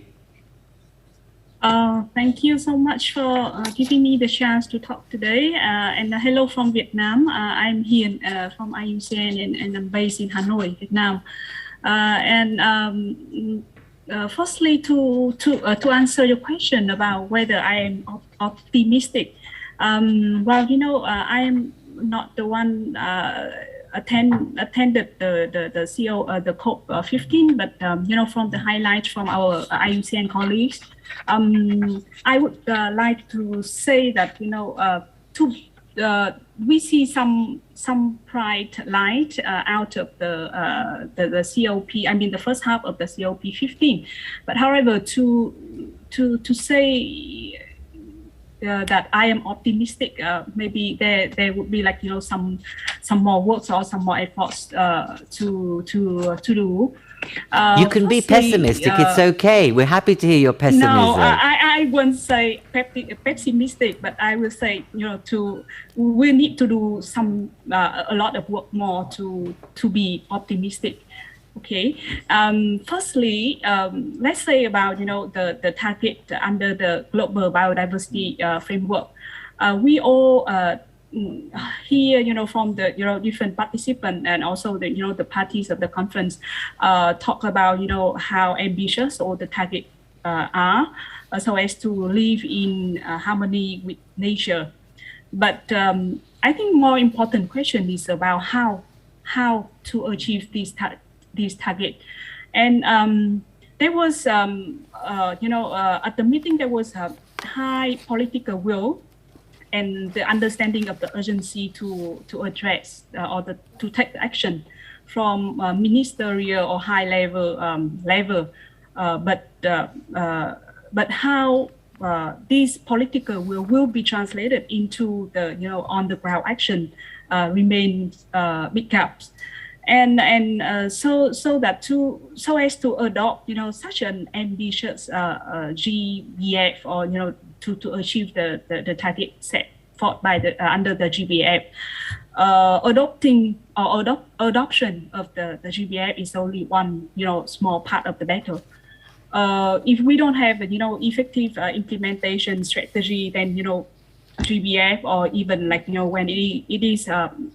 Thank you so much for giving me the chance to talk today. And hello from Vietnam. I'm Hien from IUCN and I'm based in Hanoi, Vietnam. Firstly, to answer your question about whether I am optimistic, I am not the one attended the COP15, but from the highlights from our IUCN colleagues, I would like to say that we see some bright light out of the COP. I mean, the first half of the COP15. But however, to say that I am optimistic, maybe there would be some more works or some more efforts to do. You can be pessimistic. It's okay. We're happy to hear your pessimism. No, I won't say pessimistic, but I will say we need to do a lot of work more to be optimistic. Okay. Firstly, let's say about the target under the global biodiversity framework. We all hear from the different participants and also the parties of the conference talk about how ambitious all the targets are, so as to live in harmony with nature. But I think more important question is about how to achieve these targets. And there was at the meeting there was a high political will and the understanding of the urgency to address to take action from ministerial or high level. But how this political will be translated into the on the ground action remains big gaps. And so as to adopt such an ambitious GBF or to achieve the target set forth by the under the GBF, adoption of the GBF is only one small part of the battle. If we don't have effective implementation strategy, then GBF or even when it is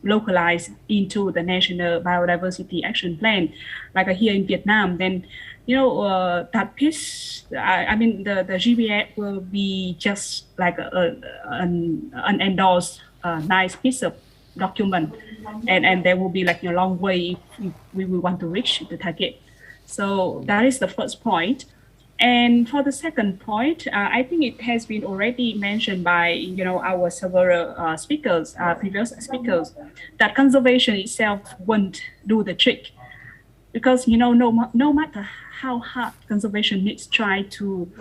localized into the national biodiversity action plan, like here in Vietnam, then that piece, I mean the GBF will be just like an endorsed nice piece of document, and there will be a long way if we will want to reach the target. So that is the first point. And for the second point, I think it has been already mentioned by our several speakers, previous speakers, that conservation itself won't do the trick, because no matter how hard conservationists try to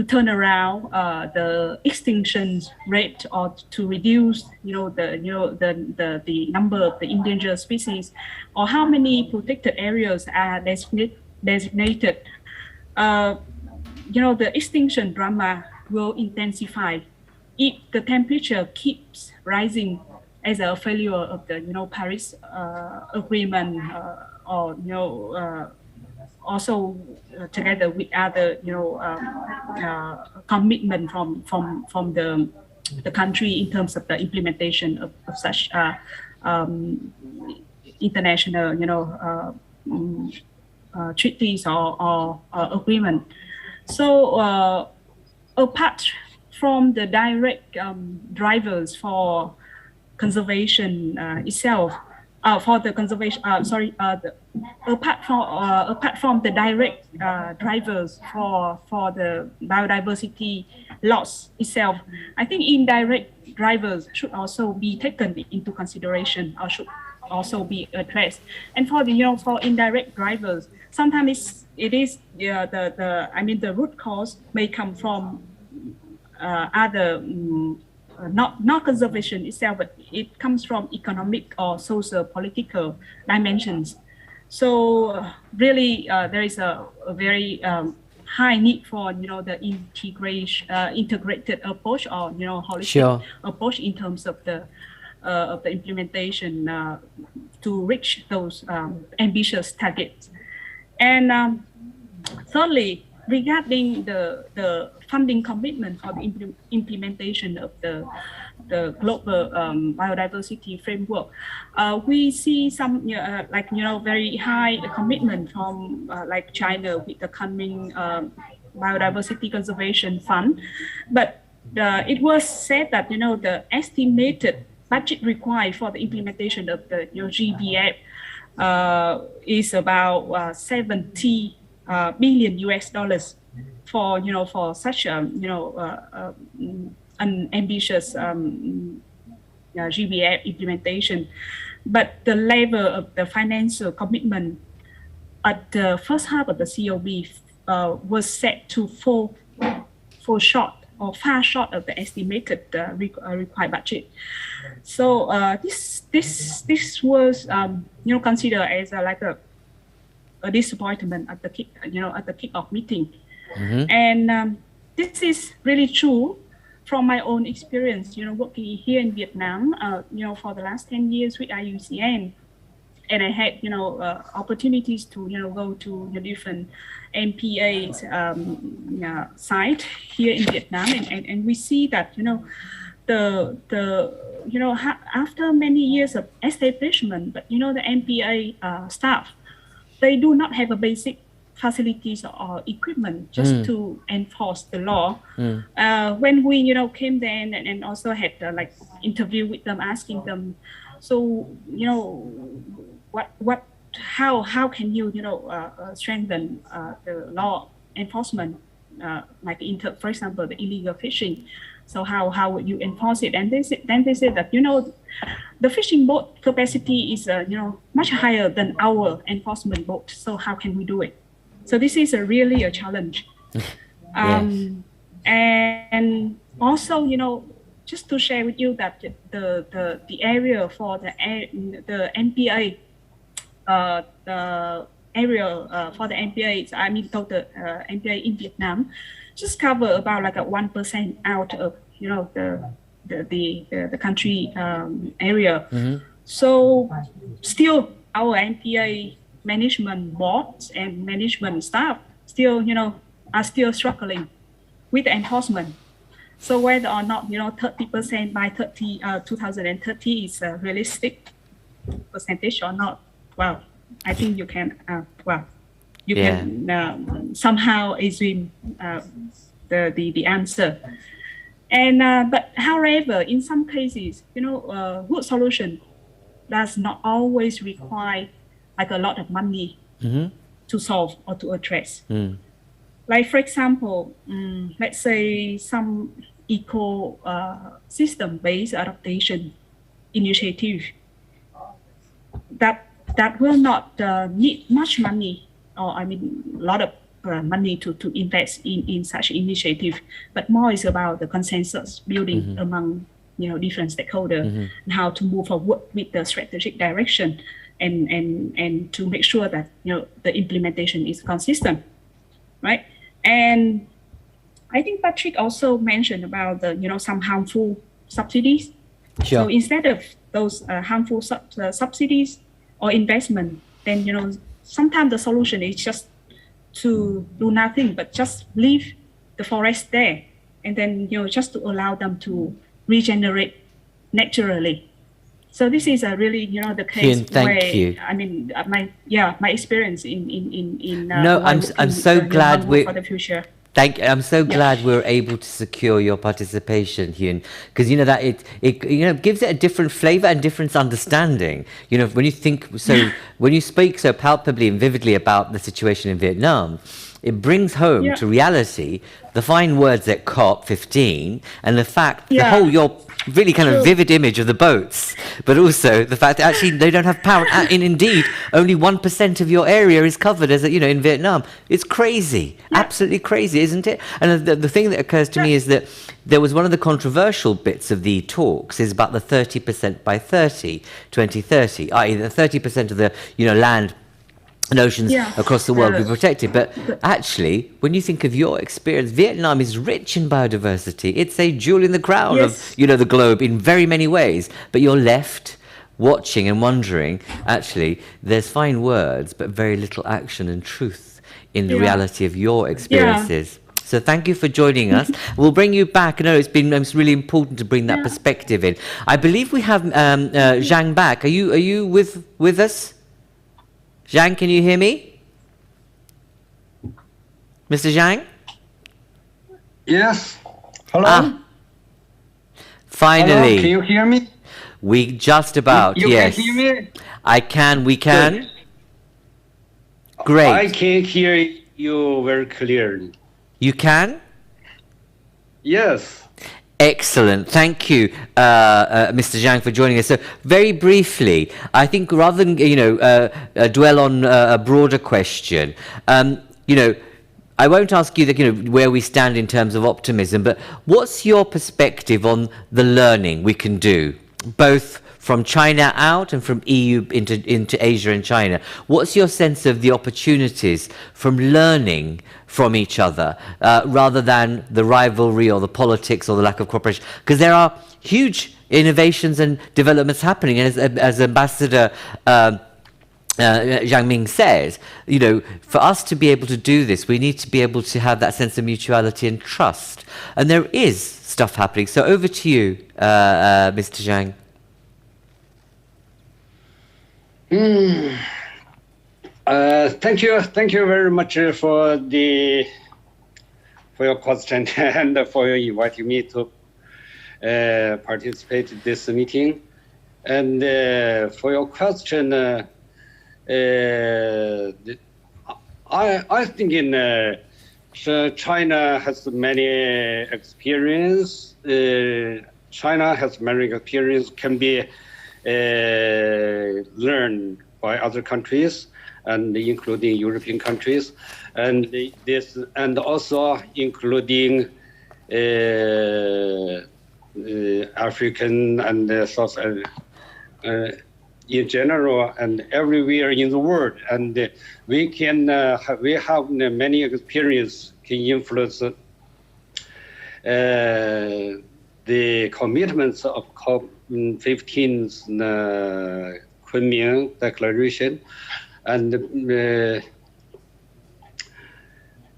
turn around the extinction rate or to reduce the number of the endangered species, or how many protected areas are designated. The extinction drama will intensify if the temperature keeps rising as a failure of the Paris Agreement, or also together with other commitment from the country in terms of the implementation of such international treaties or agreement. So apart from the direct drivers for conservation itself, for the conservation, apart from the direct drivers for the biodiversity loss itself, I think indirect drivers should also be taken into consideration, or should also be addressed. And for the for indirect drivers, sometimes it is the root cause may come from other not conservation itself, but it comes from economic or social political dimensions. So really, there is a very high need for the integrated approach, or holistic approach in terms of the implementation to reach those ambitious targets. And thirdly, regarding the funding commitment for the implementation of the global biodiversity framework, we see some very high commitment from like China with the coming biodiversity conservation fund, but it was said that the estimated budget required for the implementation of the GBF is about 70 billion US dollars for for such an ambitious GBF implementation. But the level of the financial commitment at the first half of the COP was set to fall short, or far short of the estimated required budget. So this was considered as a disappointment at the kick-off meeting. Mm-hmm. And this is really true from my own experience, working here in Vietnam, for the last 10 years with IUCN. And I had, opportunities to, go to the different MPA site here in Vietnam, and we see that, after many years of establishment, but the MPA staff, they do not have a basic facilities or equipment just to enforce the law. When we came there and also had interview with them, asking them, so how can you strengthen the law enforcement, for example the illegal fishing, so how would you enforce it? And they said that the fishing boat capacity is much higher than our enforcement boat, so how can we do it? So this is really a challenge. Yes. And also, just to share with you that the area for the MPA, the area for the MPA, total MPA in Vietnam, just cover about 1% out of the country area. Mm-hmm. So still our MPA management boards and management staff still are still struggling with the enforcement. So whether or not 30% by 2030 is a realistic percentage or not, well, I think you can can somehow assume the answer. And but however, in some cases, good solution does not always require a lot of money to solve or to address. Like for example, let's say some ecosystem-based adaptation initiative that will not need much money, or a lot of money to invest in such initiative, but more is about the consensus building among different stakeholders, and how to move forward with the strategic direction, and to make sure that the implementation is consistent, right? And I think Patrick also mentioned about the some harmful subsidies. Sure. So instead of those harmful subsidies or investment, then sometimes the solution is just to do nothing, but just leave the forest there, and then just to allow them to regenerate naturally. So this is a really the case. Hien, thank where you. my experience in no, I'm so glad for the future. Thank you. I'm so glad we're able to secure your participation, Hien, because you know that it gives it a different flavor and different understanding. You know, when you think so, when you speak so palpably and vividly about the situation in Vietnam, it brings home to reality the fine words at COP15 and the fact, the whole, your really kind of vivid image of the boats, but also the fact that actually they don't have power. And indeed, only 1% of your area is covered, as you know, in Vietnam. It's crazy, absolutely crazy, isn't it? And the thing that occurs to me is that there was one of the controversial bits of the talks is about the 30% by 2030, i.e. the 30% of the land and oceans across the world be protected. But actually, when you think of your experience, Vietnam is rich in biodiversity. It's a jewel in the crown of, the globe in very many ways. But you're left watching and wondering, actually, there's fine words, but very little action and truth in the reality of your experiences. So thank you for joining us. We'll bring you back. I know it's really important to bring that perspective in. I believe we have Zhang back. Are you with us? Zhang, can you hear me? Mr. Zhang? Yes. Hello? Finally. Hello? Can you hear me? We just about, you yes. can hear me? I can, we can. Good. Great. I can hear you very clearly. You can? Yes. Excellent. Thank you, Mr. Zhang, for joining us. So very briefly, I think rather than, dwell on a broader question, I won't ask you where we stand in terms of optimism, but what's your perspective on the learning we can do, both from China out and from EU into Asia and China? What's your sense of the opportunities from learning from each other rather than the rivalry or the politics or the lack of cooperation? Because there are huge innovations and developments happening. And as Ambassador Zhang Ming says, for us to be able to do this, we need to be able to have that sense of mutuality and trust. And there is stuff happening. So over to you, Mr. Zhang. Thank you very much for your question and for inviting me to participate in this meeting. And for your question, I think China has many experience. China has many experience can be learned by other countries, and including European countries, and also including African and South in general, and everywhere in the world. And we have many experience can influence the commitments of COP15's Kunming Declaration. And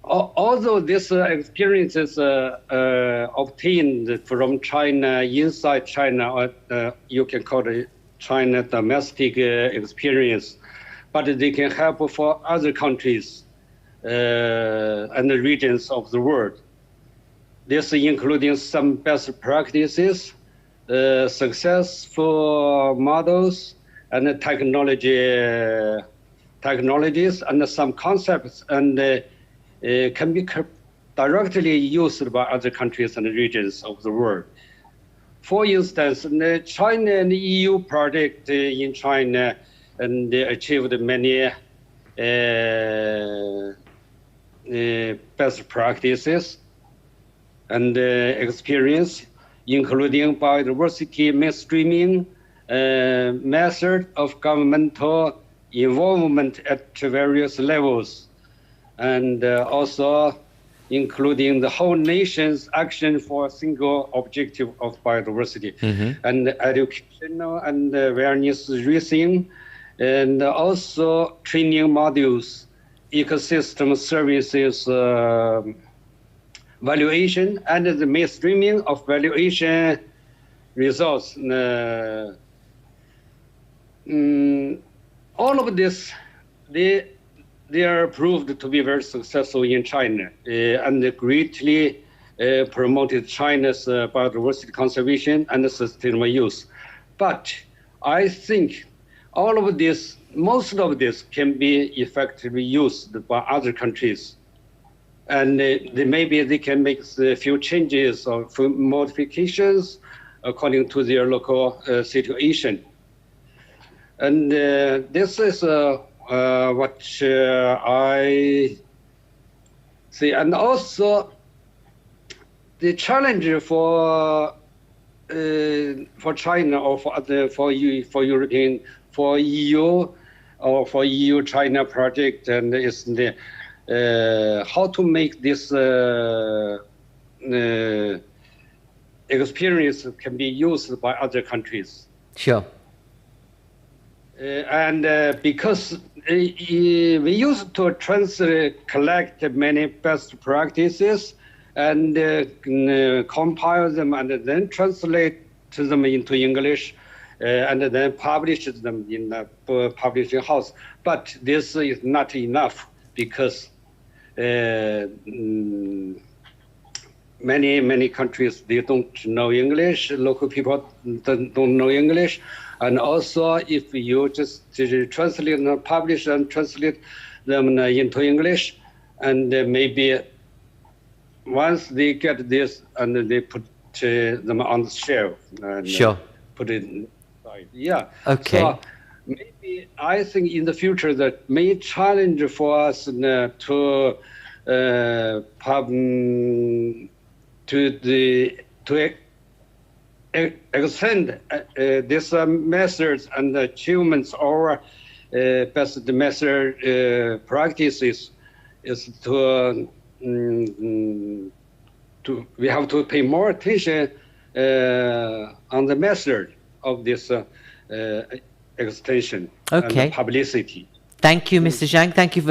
although this experiences obtained from China, inside China, or you can call it China domestic experience, but they can help for other countries and the regions of the world. This including some best practices, successful models, and technologies, and some concepts, and can be directly used by other countries and regions of the world. For instance, the China and EU project in China and achieved many best practices and experience, including biodiversity mainstreaming, method of governmental involvement at various levels, and also including the whole nation's action for a single objective of biodiversity, and educational and awareness raising, and also training modules, ecosystem services valuation, and the mainstreaming of valuation results. All of this, they are proved to be very successful in China and greatly promoted China's biodiversity conservation and sustainable use. But I think all of this, most of this can be effectively used by other countries. And maybe they can make a few changes or modifications according to their local situation. And this is what I see. And also the challenge for China or for European, for EU or for EU-China project, and is the how to make this experience can be used by other countries. Sure. And because we used to collect many best practices and compile them and then translate them into English and then publish them in the publishing house. But this is not enough because many countries, they don't know English, local people don't know English. And also, if you just translate and publish and translate them into English, and maybe once they get this, and they put them on the shelf and Sure. put it inside. Yeah. Okay. So maybe I think in the future that may challenge for us to extend these methods and achievements or best method practices is to we have to pay more attention on the method of this extension and publicity. Thank you, Mr. Zhang. Thank you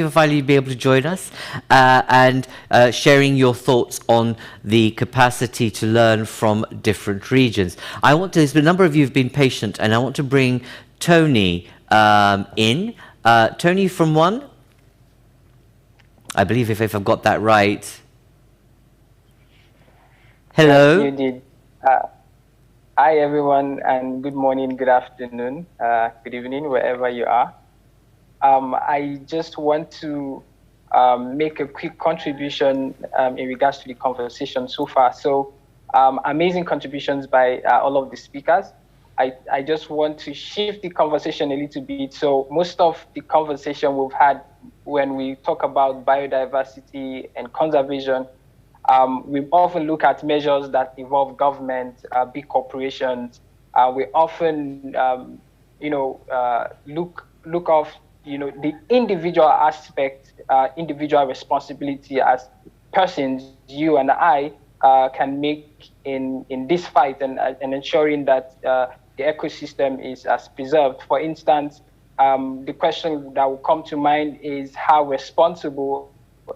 for finally being able to join us and sharing your thoughts on the capacity to learn from different regions. There's been a number of you who've been patient, and I want to bring Tony in. Tony from one, I believe, if I've got that right. Hello. You did. Hi, everyone, and good morning, good afternoon, good evening, wherever you are. I just want to make a quick contribution in regards to the conversation so far. So amazing contributions by all of the speakers. I just want to shift the conversation a little bit. So most of the conversation we've had when we talk about biodiversity and conservation, we often look at measures that involve government, big corporations. We often, look off the individual aspect, individual responsibility as persons, you and I, can make in this fight and ensuring that the ecosystem is preserved. For instance, the question that will come to mind is how responsible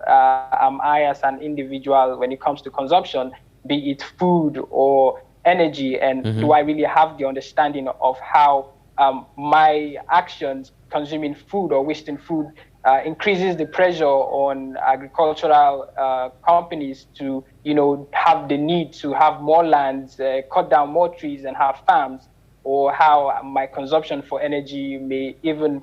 am I as an individual when it comes to consumption, be it food or energy, and do I really have the understanding of how my actions consuming food or wasting food increases the pressure on agricultural companies to, have the need to have more lands, cut down more trees and have farms, or how my consumption for energy may even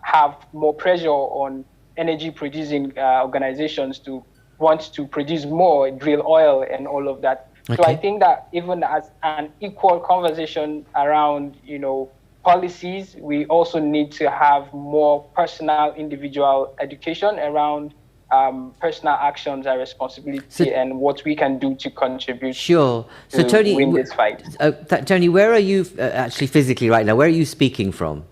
have more pressure on energy producing organizations to want to produce more, drill oil and all of that. Okay. So I think that even as an equal conversation around, policies, we also need to have more personal, individual education around personal actions and responsibility and what we can do to contribute. Sure. So to Tony, win this fight. Tony, where are you actually physically right now? Where are you speaking from?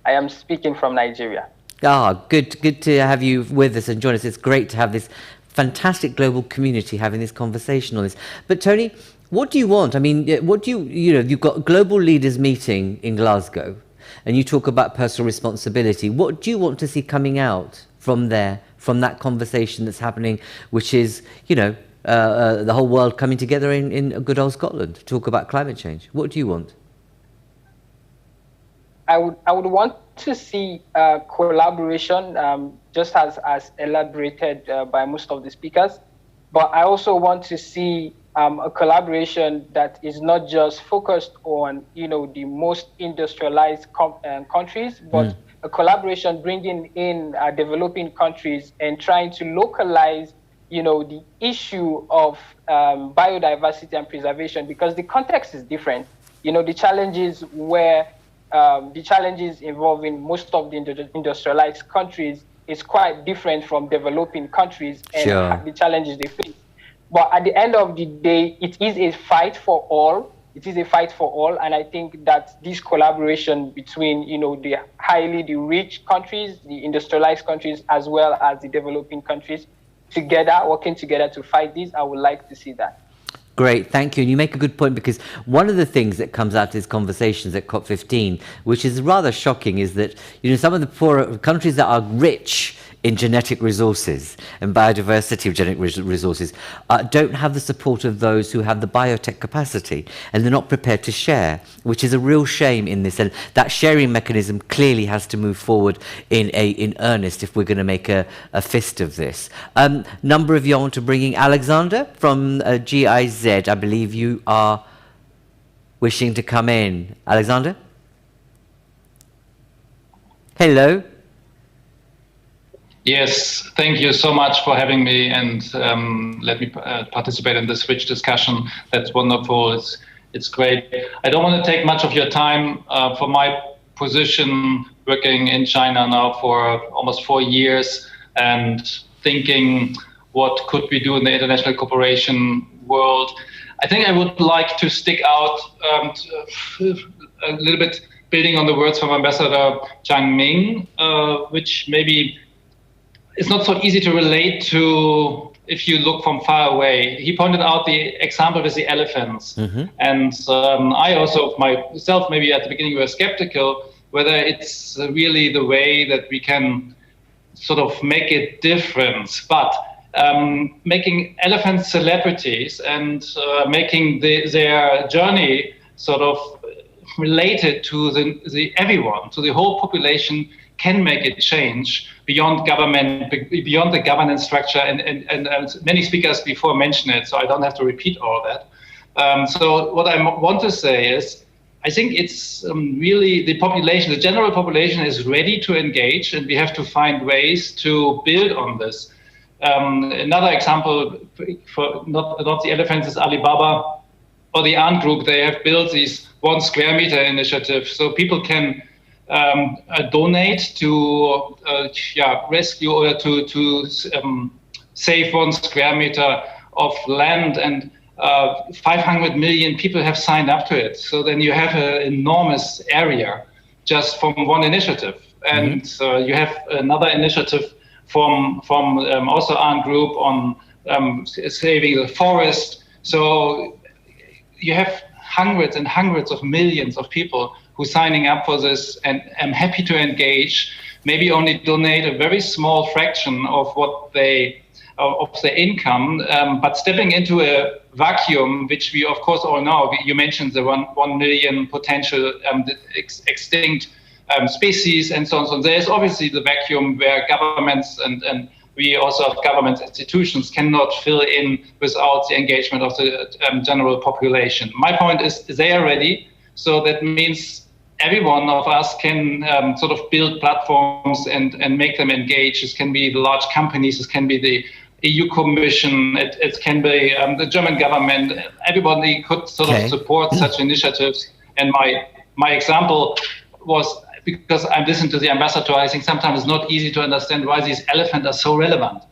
I am speaking from Nigeria. Good to have you with us and join us. It's great to have this fantastic global community having this conversation on this. But Tony, what do you want? I mean, what do you've got global leaders meeting in Glasgow, and you talk about personal responsibility. What do you want to see coming out from there, from that conversation that's happening, which is, the whole world coming together in good old Scotland to talk about climate change? What do you want? I would want to see collaboration, just as elaborated by most of the speakers. But I also want to see a collaboration that is not just focused on, the most industrialized countries, but a collaboration bringing in developing countries and trying to localize, the issue of biodiversity and preservation, because the context is different. The challenges involving most of the industrialized countries is quite different from developing countries and the challenges they face. But at the end of the day, it is a fight for all. It is a fight for all, and I think that this collaboration between, the rich countries, the industrialized countries, as well as the developing countries, working together to fight this, I would like to see that. Great, thank you. And you make a good point, because one of the things that comes out of these conversations at COP15, which is rather shocking, is that some of the poorer countries that are rich in genetic resources and biodiversity of genetic resources don't have the support of those who have the biotech capacity, and they're not prepared to share, which is a real shame in this. And that sharing mechanism clearly has to move forward in earnest if we're going to make a fist of this. Number of you I want to bring in. Alexander from GIZ, I believe you are wishing to come in. Alexander? Hello. Yes, thank you so much for having me, and let me participate in this rich discussion. That's wonderful. It's great. I don't want to take much of your time. For my position, working in China now for almost 4 years and thinking what could we do in the international cooperation world, I think I would like to stick out a little bit, building on the words from Ambassador Zhang Ming, which maybe it's not so easy to relate to if you look from far away. He pointed out the example with the elephants. And I also myself, maybe at the beginning, were skeptical whether it's really the way that we can sort of make a difference. But making elephants celebrities and making their journey sort of related to everyone, to the whole population, can make a change beyond government, beyond the governance structure, and many speakers before mentioned it, so I don't have to repeat all that. So what I want to say is, I think it's really the population, the general population is ready to engage, and we have to find ways to build on this. Another example for not the elephants is Alibaba or the Ant Group. They have built these 1 square meter initiative, so people can donate to rescue or to save 1 square meter of land, and 500 million people have signed up to it. So then you have an enormous area just from one initiative. And you have another initiative from also Ant Group on saving the forest. So you have hundreds and hundreds of millions of people who are signing up for this, and I'm happy to engage, maybe only donate a very small fraction of what of their income, but stepping into a vacuum, which we of course all know. You mentioned the 1 million potential extinct species and so on. So there's obviously the vacuum where governments and we also have government institutions cannot fill in without the engagement of the general population. My point is they are ready, so that means every one of us can sort of build platforms and make them engage. It can be the large companies, it can be the EU Commission, it can be the German government. Everybody could sort of support such initiatives. And my example was, because I listened to the ambassador, I think sometimes it's not easy to understand why these elephants are so relevant,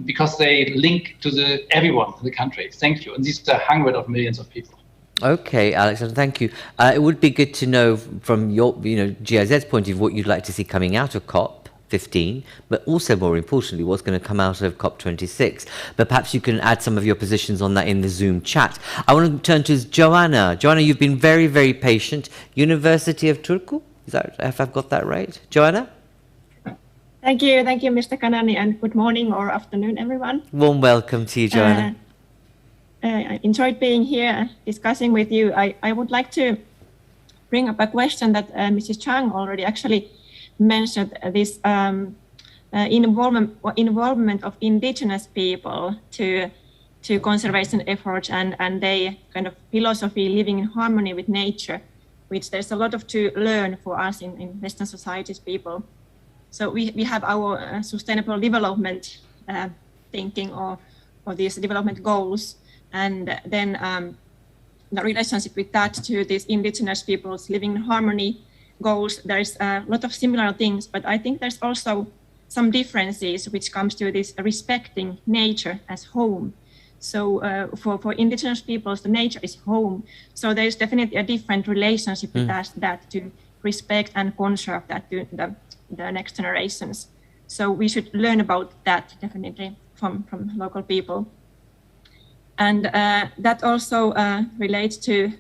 because they link to everyone in the country. Thank you. And these are hundreds of millions of people. Okay, Alexander, thank you. It would be good to know from your, GIZ's point of view, what you'd like to see coming out of COP15, but also more importantly, what's going to come out of COP26. But perhaps you can add some of your positions on that in the Zoom chat. I want to turn to Johanna. Johanna, you've been very, very patient. University of Turku, if I've got that right? Johanna? Thank you, Mr. Kanani, and good morning or afternoon, everyone. Warm welcome to you, Johanna. I enjoyed being here discussing with you. I would like to bring up a question that Mrs. Zhang already actually mentioned, this involvement of indigenous people to conservation efforts and their kind of philosophy living in harmony with nature, which there's a lot of to learn for us in Western societies people. So we have our sustainable development thinking or these development goals, and then the relationship with that to these indigenous peoples living in harmony goals. There's a lot of similar things, but I think there's also some differences which comes to this respecting nature as home. So for indigenous peoples, the nature is home. So there's definitely a different relationship with that to respect and conserve that to the next generations. So we should learn about that definitely from local people. And that also relates to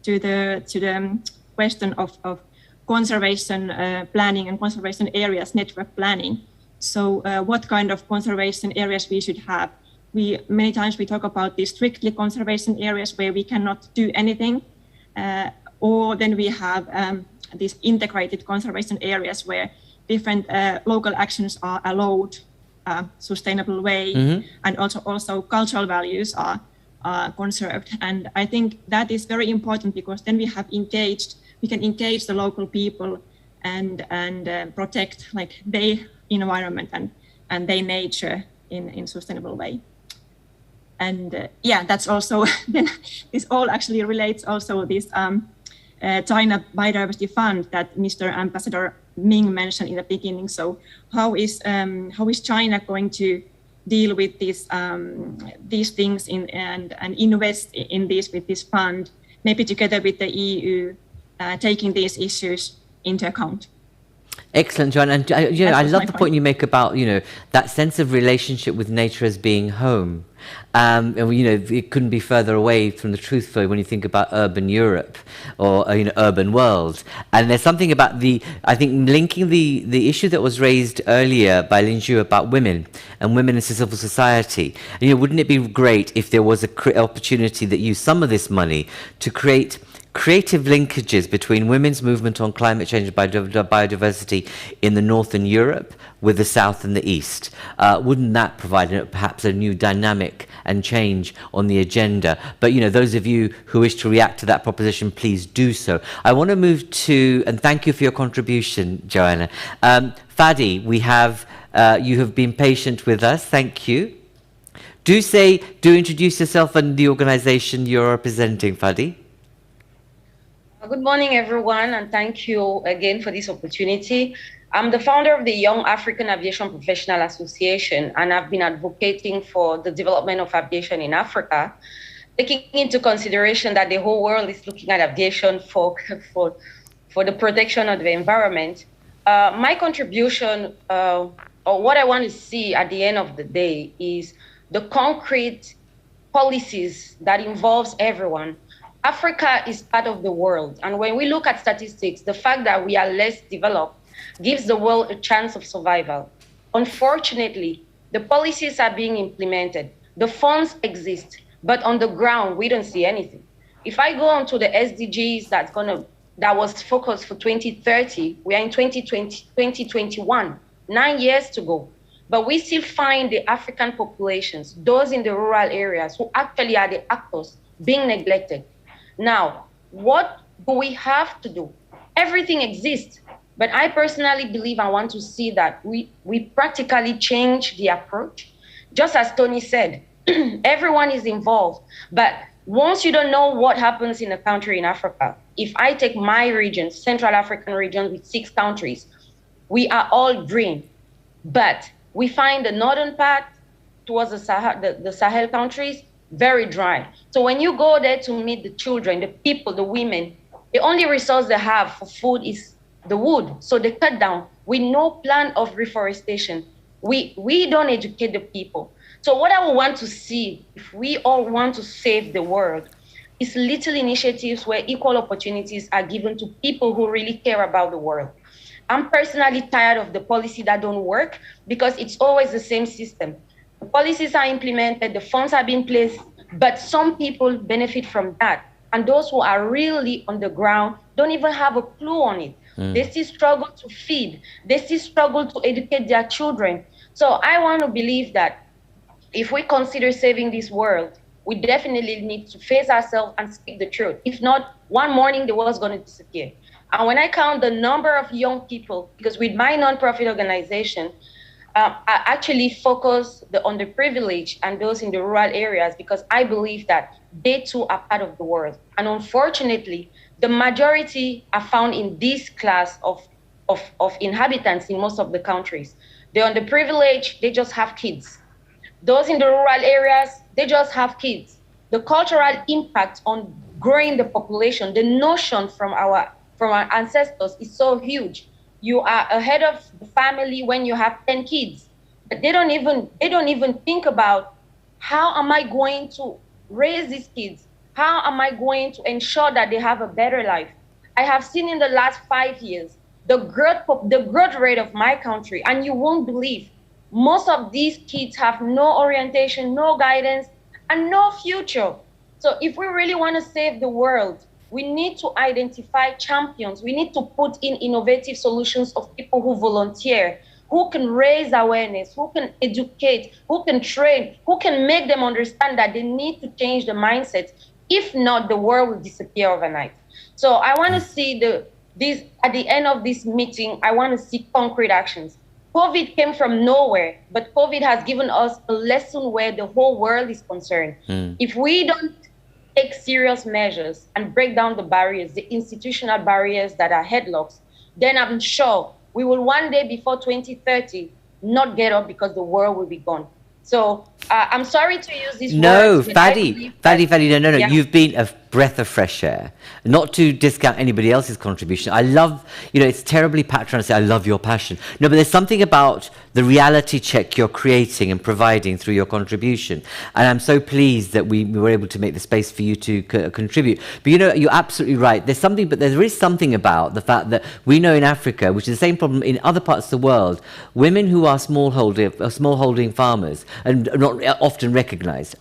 the question of conservation planning and conservation areas network planning. So what kind of conservation areas we should have? Many times we talk about these strictly conservation areas where we cannot do anything, or then we have these integrated conservation areas where different local actions are allowed sustainable way, and also cultural values are conserved. And I think that is very important because then we can engage the local people and protect like their environment and their nature in sustainable way. And that's also then this all actually relates also this China Biodiversity Fund that Mr. Ambassador Ming mentioned in the beginning. So how is China going to deal with these things and invest in this with this fund, maybe together with the EU, taking these issues into account? Excellent, Johanna. And I love the point you make about that sense of relationship with nature as being home. And it couldn't be further away from the truth for when you think about urban Europe or urban world. And there's something about I think linking the issue that was raised earlier by Linxiu about women and women in civil society. Wouldn't it be great if there was an opportunity that used some of this money to create creative linkages between women's movement on climate change and biodiversity in the northern Europe with the south and the east? Wouldn't that provide perhaps a new dynamic and change on the agenda? But those of you who wish to react to that proposition, please do so. I want to move to, and thank you for your contribution, Johanna. Fadi, you have been patient with us. Thank you. Do introduce yourself and the organization you're representing, Fadi. Good morning, everyone, and thank you again for this opportunity. I'm the founder of the Young African Aviation Professional Association, and I've been advocating for the development of aviation in Africa, taking into consideration that the whole world is looking at aviation for the protection of the environment. My contribution, or what I want to see at the end of the day, is the concrete policies that involves everyone. Africa is part of the world. And when we look at statistics, the fact that we are less developed gives the world a chance of survival. Unfortunately, the policies are being implemented. The funds exist, but on the ground, we don't see anything. If I go on to the SDGs that was focused for 2030, we are in 2021, 9 years to go. But we still find the African populations, those in the rural areas who actually are the actors, being neglected. Now, what do we have to do? Everything exists, but I personally believe I want to see that we practically change the approach. Just as Tonny said, everyone is involved, but once you don't know what happens in a country in Africa, if I take my region, Central African region with 6 countries, we are all green, but we find the northern part towards the Sahel countries, very dry. So when you go there to meet the children, the people, the women, the only resource they have for food is the wood. So they cut down with no plan of reforestation. We don't educate the people. So what I would want to see, if we all want to save the world, is little initiatives where equal opportunities are given to people who really care about the world. I'm personally tired of the policy that don't work because it's always the same system. The policies are implemented, the funds are being placed, but some people benefit from that. and those who are really on the ground don't even have a clue on it. They still struggle to feed. They still struggle to educate their children. So I want to believe that if we consider saving this world, we definitely need to face ourselves and speak the truth. If not, one morning the world's going to disappear. And when I count the number of young people, because with my nonprofit organization, I actually focus on the underprivileged and those in the rural areas, because I believe that they too are part of the world. And unfortunately, the majority are found in this class of inhabitants in most of the countries. The underprivileged, they just have kids. Those in the rural areas, they just have kids. The cultural impact on growing the population, the notion from our ancestors is so huge. You are ahead of the family when you have 10 kids. But they don't even think about, how am I going to raise these kids? How am I going to ensure that they have a better life? I have seen in the last 5 years the growth rate of my country, and you won't believe, most of these kids have no orientation, no guidance, and no future. So if we really want to save the world, we need to identify champions. We need to put in innovative solutions of people who volunteer, who can raise awareness, who can educate, who can train, who can make them understand that they need to change the mindset. If not, the world will disappear overnight. So I want to see this at the end of this meeting. I want to see concrete actions. COVID came from nowhere, but COVID has given us a lesson where the whole world is concerned. If we don't take serious measures and break down the barriers, the institutional barriers that are headlocks, then I'm sure we will one day before 2030 not get up, because the world will be gone. So I'm sorry to use these words. Fadi, no. Yeah. You've been a breath of fresh air. Not to discount anybody else's contribution. I love, it's terribly patronizing to say, I love your passion. No, but there's something about the reality check you're creating and providing through your contribution. And I'm so pleased that we were able to make the space for you to contribute. But you're absolutely right. There is something about the fact that we know in Africa, which is the same problem in other parts of the world, women who are smallholding farmers and are not often recognized.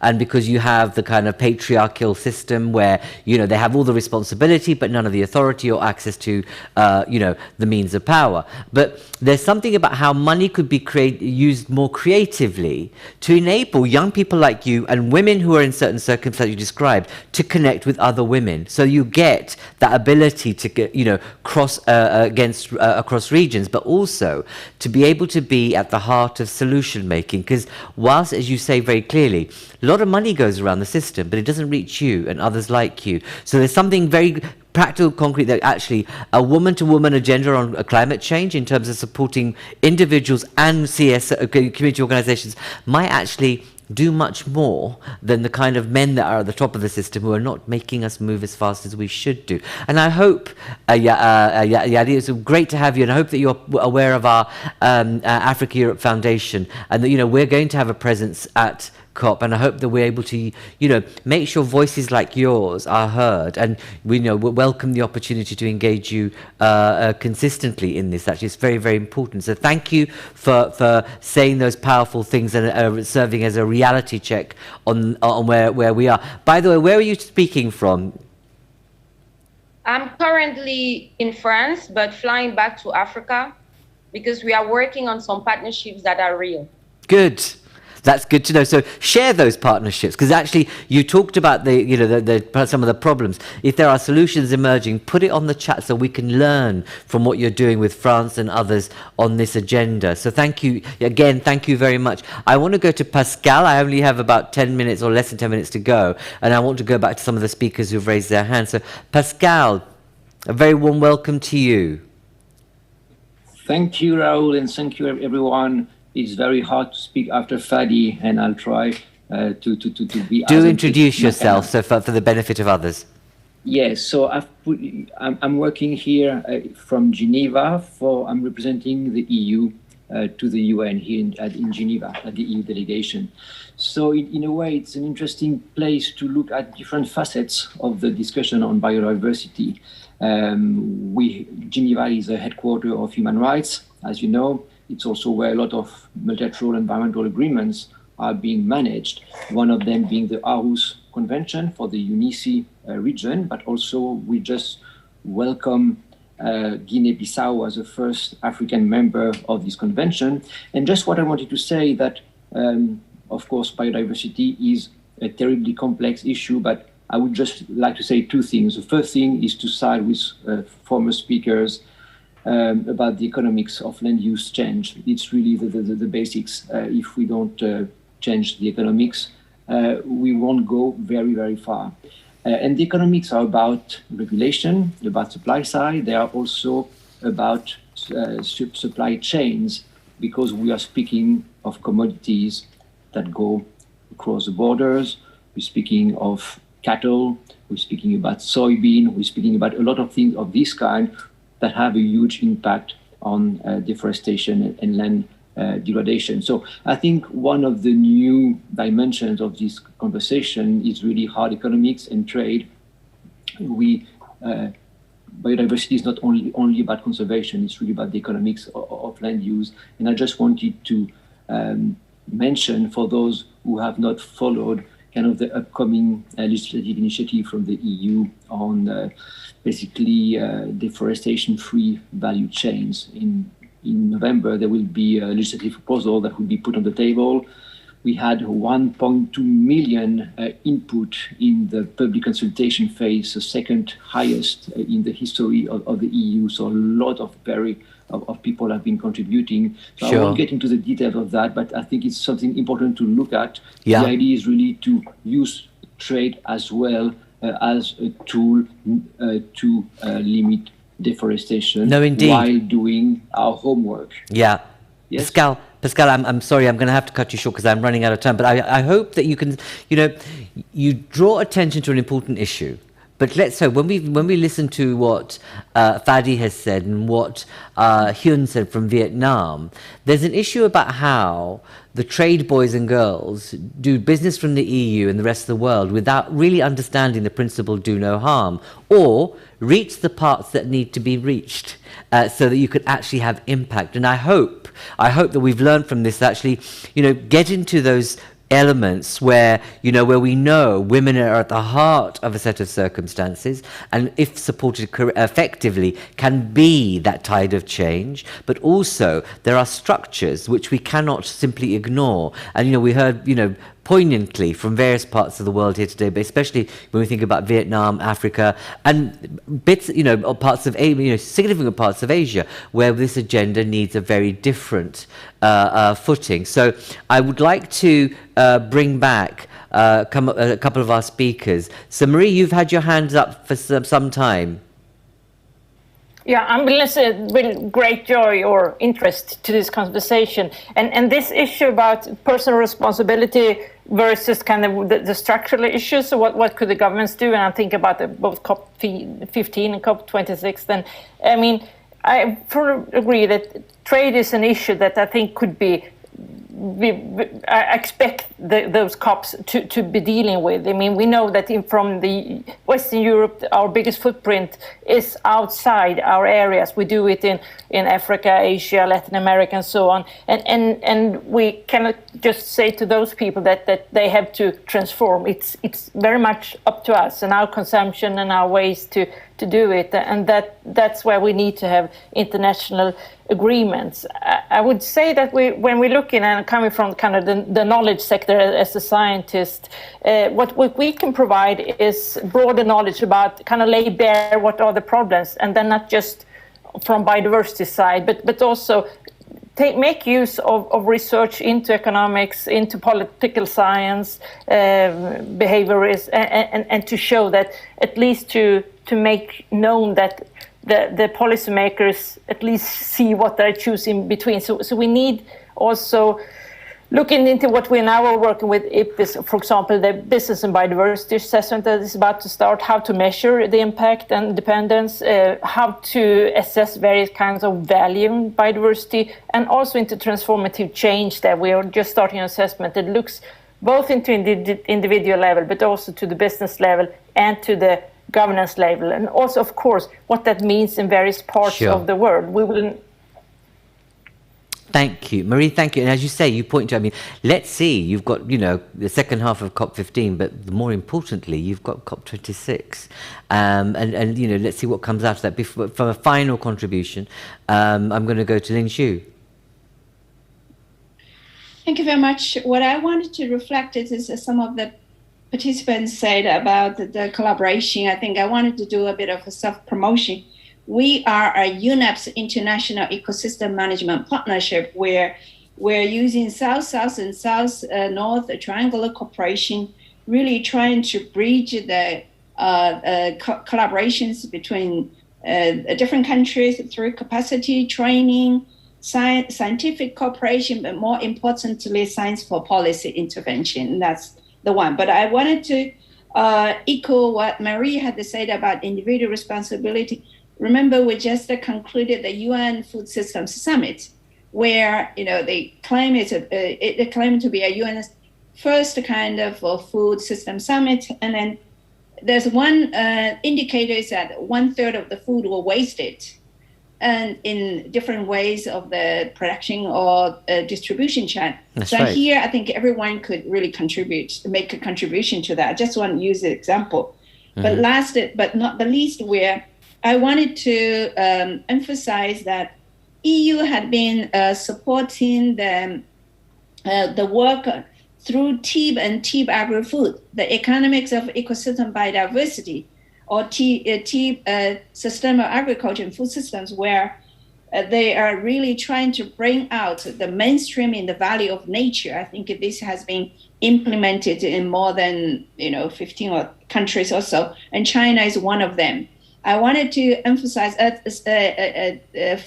And because you have the kind of patriarchal system where, they have all the responsibility, but none of the authority or access to, the means of power. But there's something about how money could be used more creatively to enable young people like you and women who are in certain circumstances you described to connect with other women. So you get that ability to get, cross across regions, but also to be able to be at the heart of solution making. Because whilst, as you say very clearly, a lot of money goes around the system, but it doesn't reach you and others like you. So there's something very practical, concrete, that actually a woman-to-woman agenda on climate change in terms of supporting individuals and community organizations might actually do much more than the kind of men that are at the top of the system who are not making us move as fast as we should do. And I hope, Yadi, it's great to have you, and I hope that you're aware of our Africa-Europe Foundation, and that, we're going to have a presence at COP, and I hope that we're able to, make sure voices like yours are heard, and we welcome the opportunity to engage you consistently in this. Actually, it's very, very important. So thank you for saying those powerful things and serving as a reality check on where we are. By the way, where are you speaking from? I'm currently in France, but flying back to Africa because we are working on some partnerships that are real. Good. That's good to know. So share those partnerships, because actually you talked about some of the problems. If there are solutions emerging, put it on the chat so we can learn from what you're doing with France and others on this agenda. So thank you again. Thank you very much. I want to go to Pascal. I only have about 10 minutes or less than 10 minutes to go, and I want to go back to some of the speakers who've raised their hands. So Pascal, a very warm welcome to you. Thank you, Raoul, and thank you, everyone. It's very hard to speak after Fadi, and I'll try to be. Do introduce yourself, so for the benefit of others. Yes, so I'm working here from Geneva. I'm representing the EU to the UN here in Geneva at the EU delegation. So in a way, it's an interesting place to look at different facets of the discussion on biodiversity. Geneva is a headquarters of human rights, as you know. It's also where a lot of multilateral environmental agreements are being managed, one of them being the Aarhus convention for the UNECE region, but also we just welcome Guinea-Bissau as the first African member of this convention. And just what I wanted to say that, of course, biodiversity is a terribly complex issue, but I would just like to say two things. The first thing is to side with former speakers about the economics of land use change. It's really the basics. If we don't change the economics, we won't go very, very far. And the economics are about regulation, about supply side. They are also about supply chains, because we are speaking of commodities that go across the borders. We're speaking of cattle, we're speaking about soybean, we're speaking about a lot of things of this kind that have a huge impact on deforestation and land degradation. So I think one of the new dimensions of this conversation is really hard economics and trade. Biodiversity is not only about conservation, it's really about the economics of land use. And I just wanted to mention, for those who have not followed kind of the upcoming legislative initiative from the EU on basically deforestation-free value chains. In November, there will be a legislative proposal that will be put on the table. We had 1.2 million input in the public consultation phase, the second highest in the history of the EU. So a lot of people have been contributing. So Sure. I won't get into the details of that, but I think it's something important to look at. Yeah. The idea is really to use trade as well as a tool to limit deforestation. No, indeed. While doing our homework. Yeah. Yes? Pascal, I'm sorry, I'm going to have to cut you short because I'm running out of time. But I hope that you can, you draw attention to an important issue. But let's hope when we listen to what Fadi has said and what Hien said from Vietnam, there's an issue about how the trade boys and girls do business from the EU and the rest of the world without really understanding the principle do no harm, or reach the parts that need to be reached so that you could actually have impact. And I hope that we've learned from this, actually, get into those elements where we know women are at the heart of a set of circumstances, and if supported effectively can be that tide of change. But also there are structures which we cannot simply ignore. And we heard poignantly from various parts of the world here today, but especially when we think about Vietnam, Africa, and bits, parts of significant parts of Asia, where this agenda needs a very different footing. So I would like to bring back a couple of our speakers. So Marie, you've had your hands up for some time. Yeah, I'm listening with great joy or interest to this conversation. And this issue about personal responsibility versus kind of the structural issues, so what could the governments do? And I think about both COP15 and COP26. Then, I mean, I fully agree that trade is an issue that I think could be I expect those COPs to be dealing with. I mean, we know that from the Western Europe, our biggest footprint is outside our areas. We do it in Africa, Asia, Latin America, and so on. And we cannot just say to those people that they have to transform. It's very much up to us and our consumption and our ways to do it. And that's where we need to have international agreements. I would say that when we look in and coming from kind of the knowledge sector as a scientist, what we can provide is broader knowledge about kind of lay bare what are the problems, and then not just from biodiversity side, but also make use of research into economics, into political science, behaviorism, and to show that at least to make known that the policymakers at least see what they're choosing between. So we need also looking into what we now are working with IPBES, for example, the business and biodiversity assessment that is about to start, how to measure the impact and dependence, how to assess various kinds of value in biodiversity, and also into transformative change that we are just starting an assessment that looks both into individual level, but also to the business level and to the governance level, and also, of course, what that means in various parts Sure. of the world. We will. Thank you, Marie. Thank you. And as you say, you point to, I mean, let's see, you've got, the second half of COP15, but more importantly, you've got COP26. And let's see what comes out of that. Before, for a final contribution, I'm going to go to Linxiu. Thank you very much. What I wanted to reflect is some of the participants said about the collaboration. I think I wanted to do a bit of a self-promotion. We are a UNEP's International Ecosystem Management Partnership, where we're using South-South and South-North triangular cooperation, really trying to bridge the collaborations between different countries through capacity training, scientific cooperation, but more importantly, science for policy intervention. That's the one. But I wanted to echo what Marie had to say about individual responsibility. Remember, we just concluded the UN Food Systems Summit, where they claim it claimed to be a UN's first kind of food system summit, and then there's one indicator is that 1/3 of the food were wasted, and in different ways of the production or distribution chain. So right. Here, I think everyone could really make a contribution to that. I just want to use the example. Mm-hmm. But last but not the least, where I wanted to emphasize that EU had been supporting the work through TEEB and TEEB agri-food, the economics of ecosystem biodiversity, or TEEB sustainable agriculture and food systems, where they are really trying to bring out the mainstream in the value of nature. I think this has been implemented in more than 15 countries or so, and China is one of them. I wanted to emphasize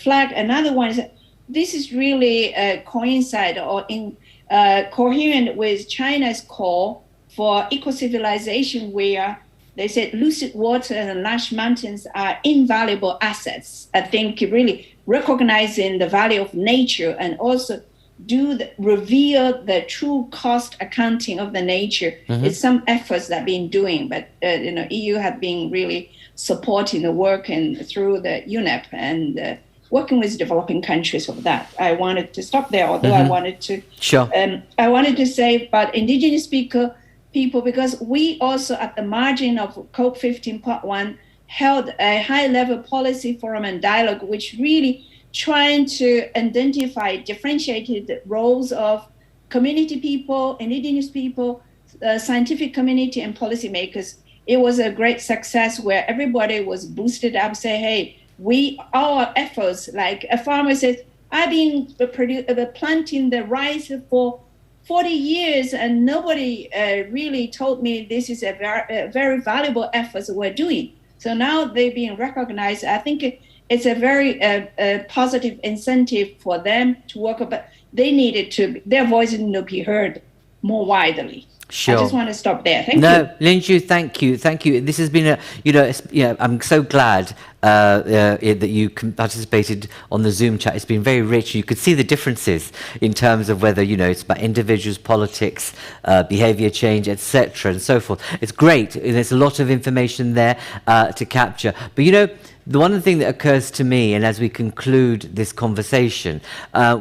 flag another one is that this is really coincide or in coherent with China's call for eco-civilization, where they said lucid water and lush mountains are invaluable assets. I think really recognizing the value of nature and also reveal the true cost accounting of the nature. Mm-hmm. It's some efforts that have been doing, but EU have been really supporting the work and through the UNEP and working with developing countries of that. I wanted to stop there, although mm-hmm. I wanted to say about indigenous people, because we also at the margin of COP15 Part 1 held a high-level policy forum and dialogue, which really trying to identify differentiated roles of community people, indigenous people, scientific community, and policymakers. It was a great success where everybody was boosted up, say, hey, our efforts, like a farmer says, I've been planting the rice for 40 years and nobody really told me this is a very valuable effort we're doing. So now they're being recognized. I think it's a very positive incentive for them to work, but they needed their voice needed to be heard more widely. Sure. I just want to stop there. Thank you. No, Linxiu, thank you. This has been I'm so glad that you participated on the Zoom chat. It's been very rich. You could see the differences in terms of whether, it's about individuals, politics, behavior change, etc., and so forth. It's great. There's a lot of information there to capture. But, the one thing that occurs to me, and as we conclude this conversation,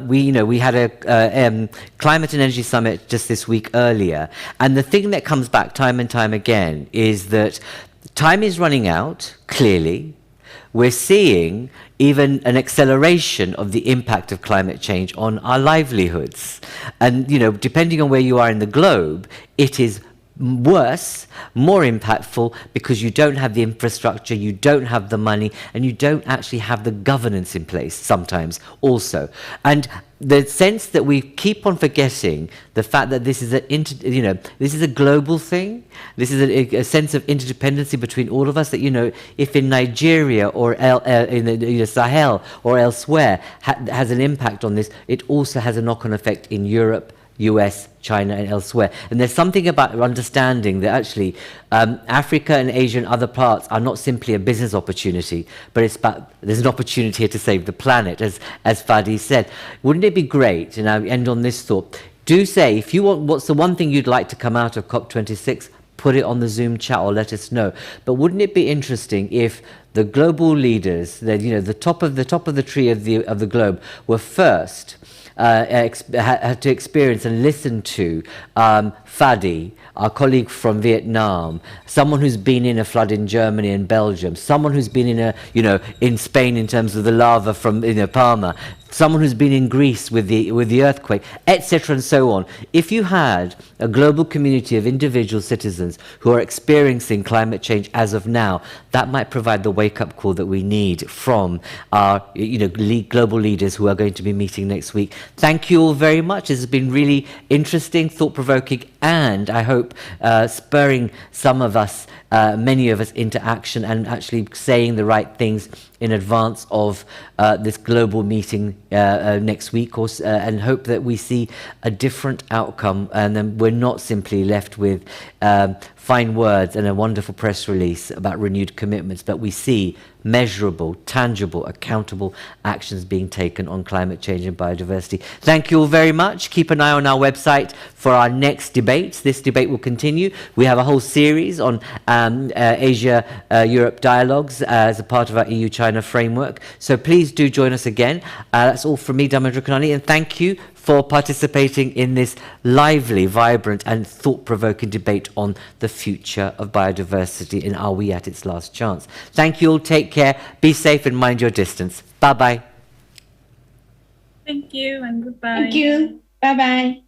we had a climate and energy summit just this week earlier, and the thing that comes back time and time again is that time is running out. Clearly, we're seeing even an acceleration of the impact of climate change on our livelihoods, and depending on where you are in the globe, it is worse, more impactful, because you don't have the infrastructure, you don't have the money, and you don't actually have the governance in place sometimes also. And the sense that we keep on forgetting the fact that this is this is a global thing. This is a sense of interdependency between all of us. That if in Nigeria or in the Sahel or elsewhere has an impact on this, it also has a knock-on effect in Europe, US, China, and elsewhere. And there's something about understanding that actually Africa and Asia and other parts are not simply a business opportunity, but there's an opportunity here to save the planet, as Fadi said. Wouldn't it be great, and I'll end on this thought, do say, if you want, what's the one thing you'd like to come out of COP26, put it on the Zoom chat or let us know. But wouldn't it be interesting if the global leaders, the top of the tree of the globe, were first had to experience and listen to Fadi, our colleague from Vietnam, someone who's been in a flood in Germany and Belgium, someone who's been in Spain in terms of the lava from Palma, someone who's been in Greece with the earthquake, etc. and so on. If you had a global community of individual citizens who are experiencing climate change as of now, that might provide the wake-up call that we need from our global leaders who are going to be meeting next week. Thank you all very much. This has been really interesting, thought-provoking, and I hope spurring some of us, many of us, into action and actually saying the right things in advance of this global meeting next week, and hope that we see a different outcome, and then we're not simply left with fine words and a wonderful press release about renewed commitments, but we see measurable, tangible, accountable actions being taken on climate change and biodiversity. Thank you all very much. Keep an eye on our website for our next debates. This debate will continue. We have a whole series on Asia-Europe dialogues as a part of our EU-China framework. So please do join us again. That's all from me, Dharmendra Kanani, and thank you for participating in this lively, vibrant and thought-provoking debate on the future of biodiversity and are we at its last chance. Thank you all, take care, be safe and mind your distance. Bye-bye. Thank you and goodbye. Thank you. Bye-bye.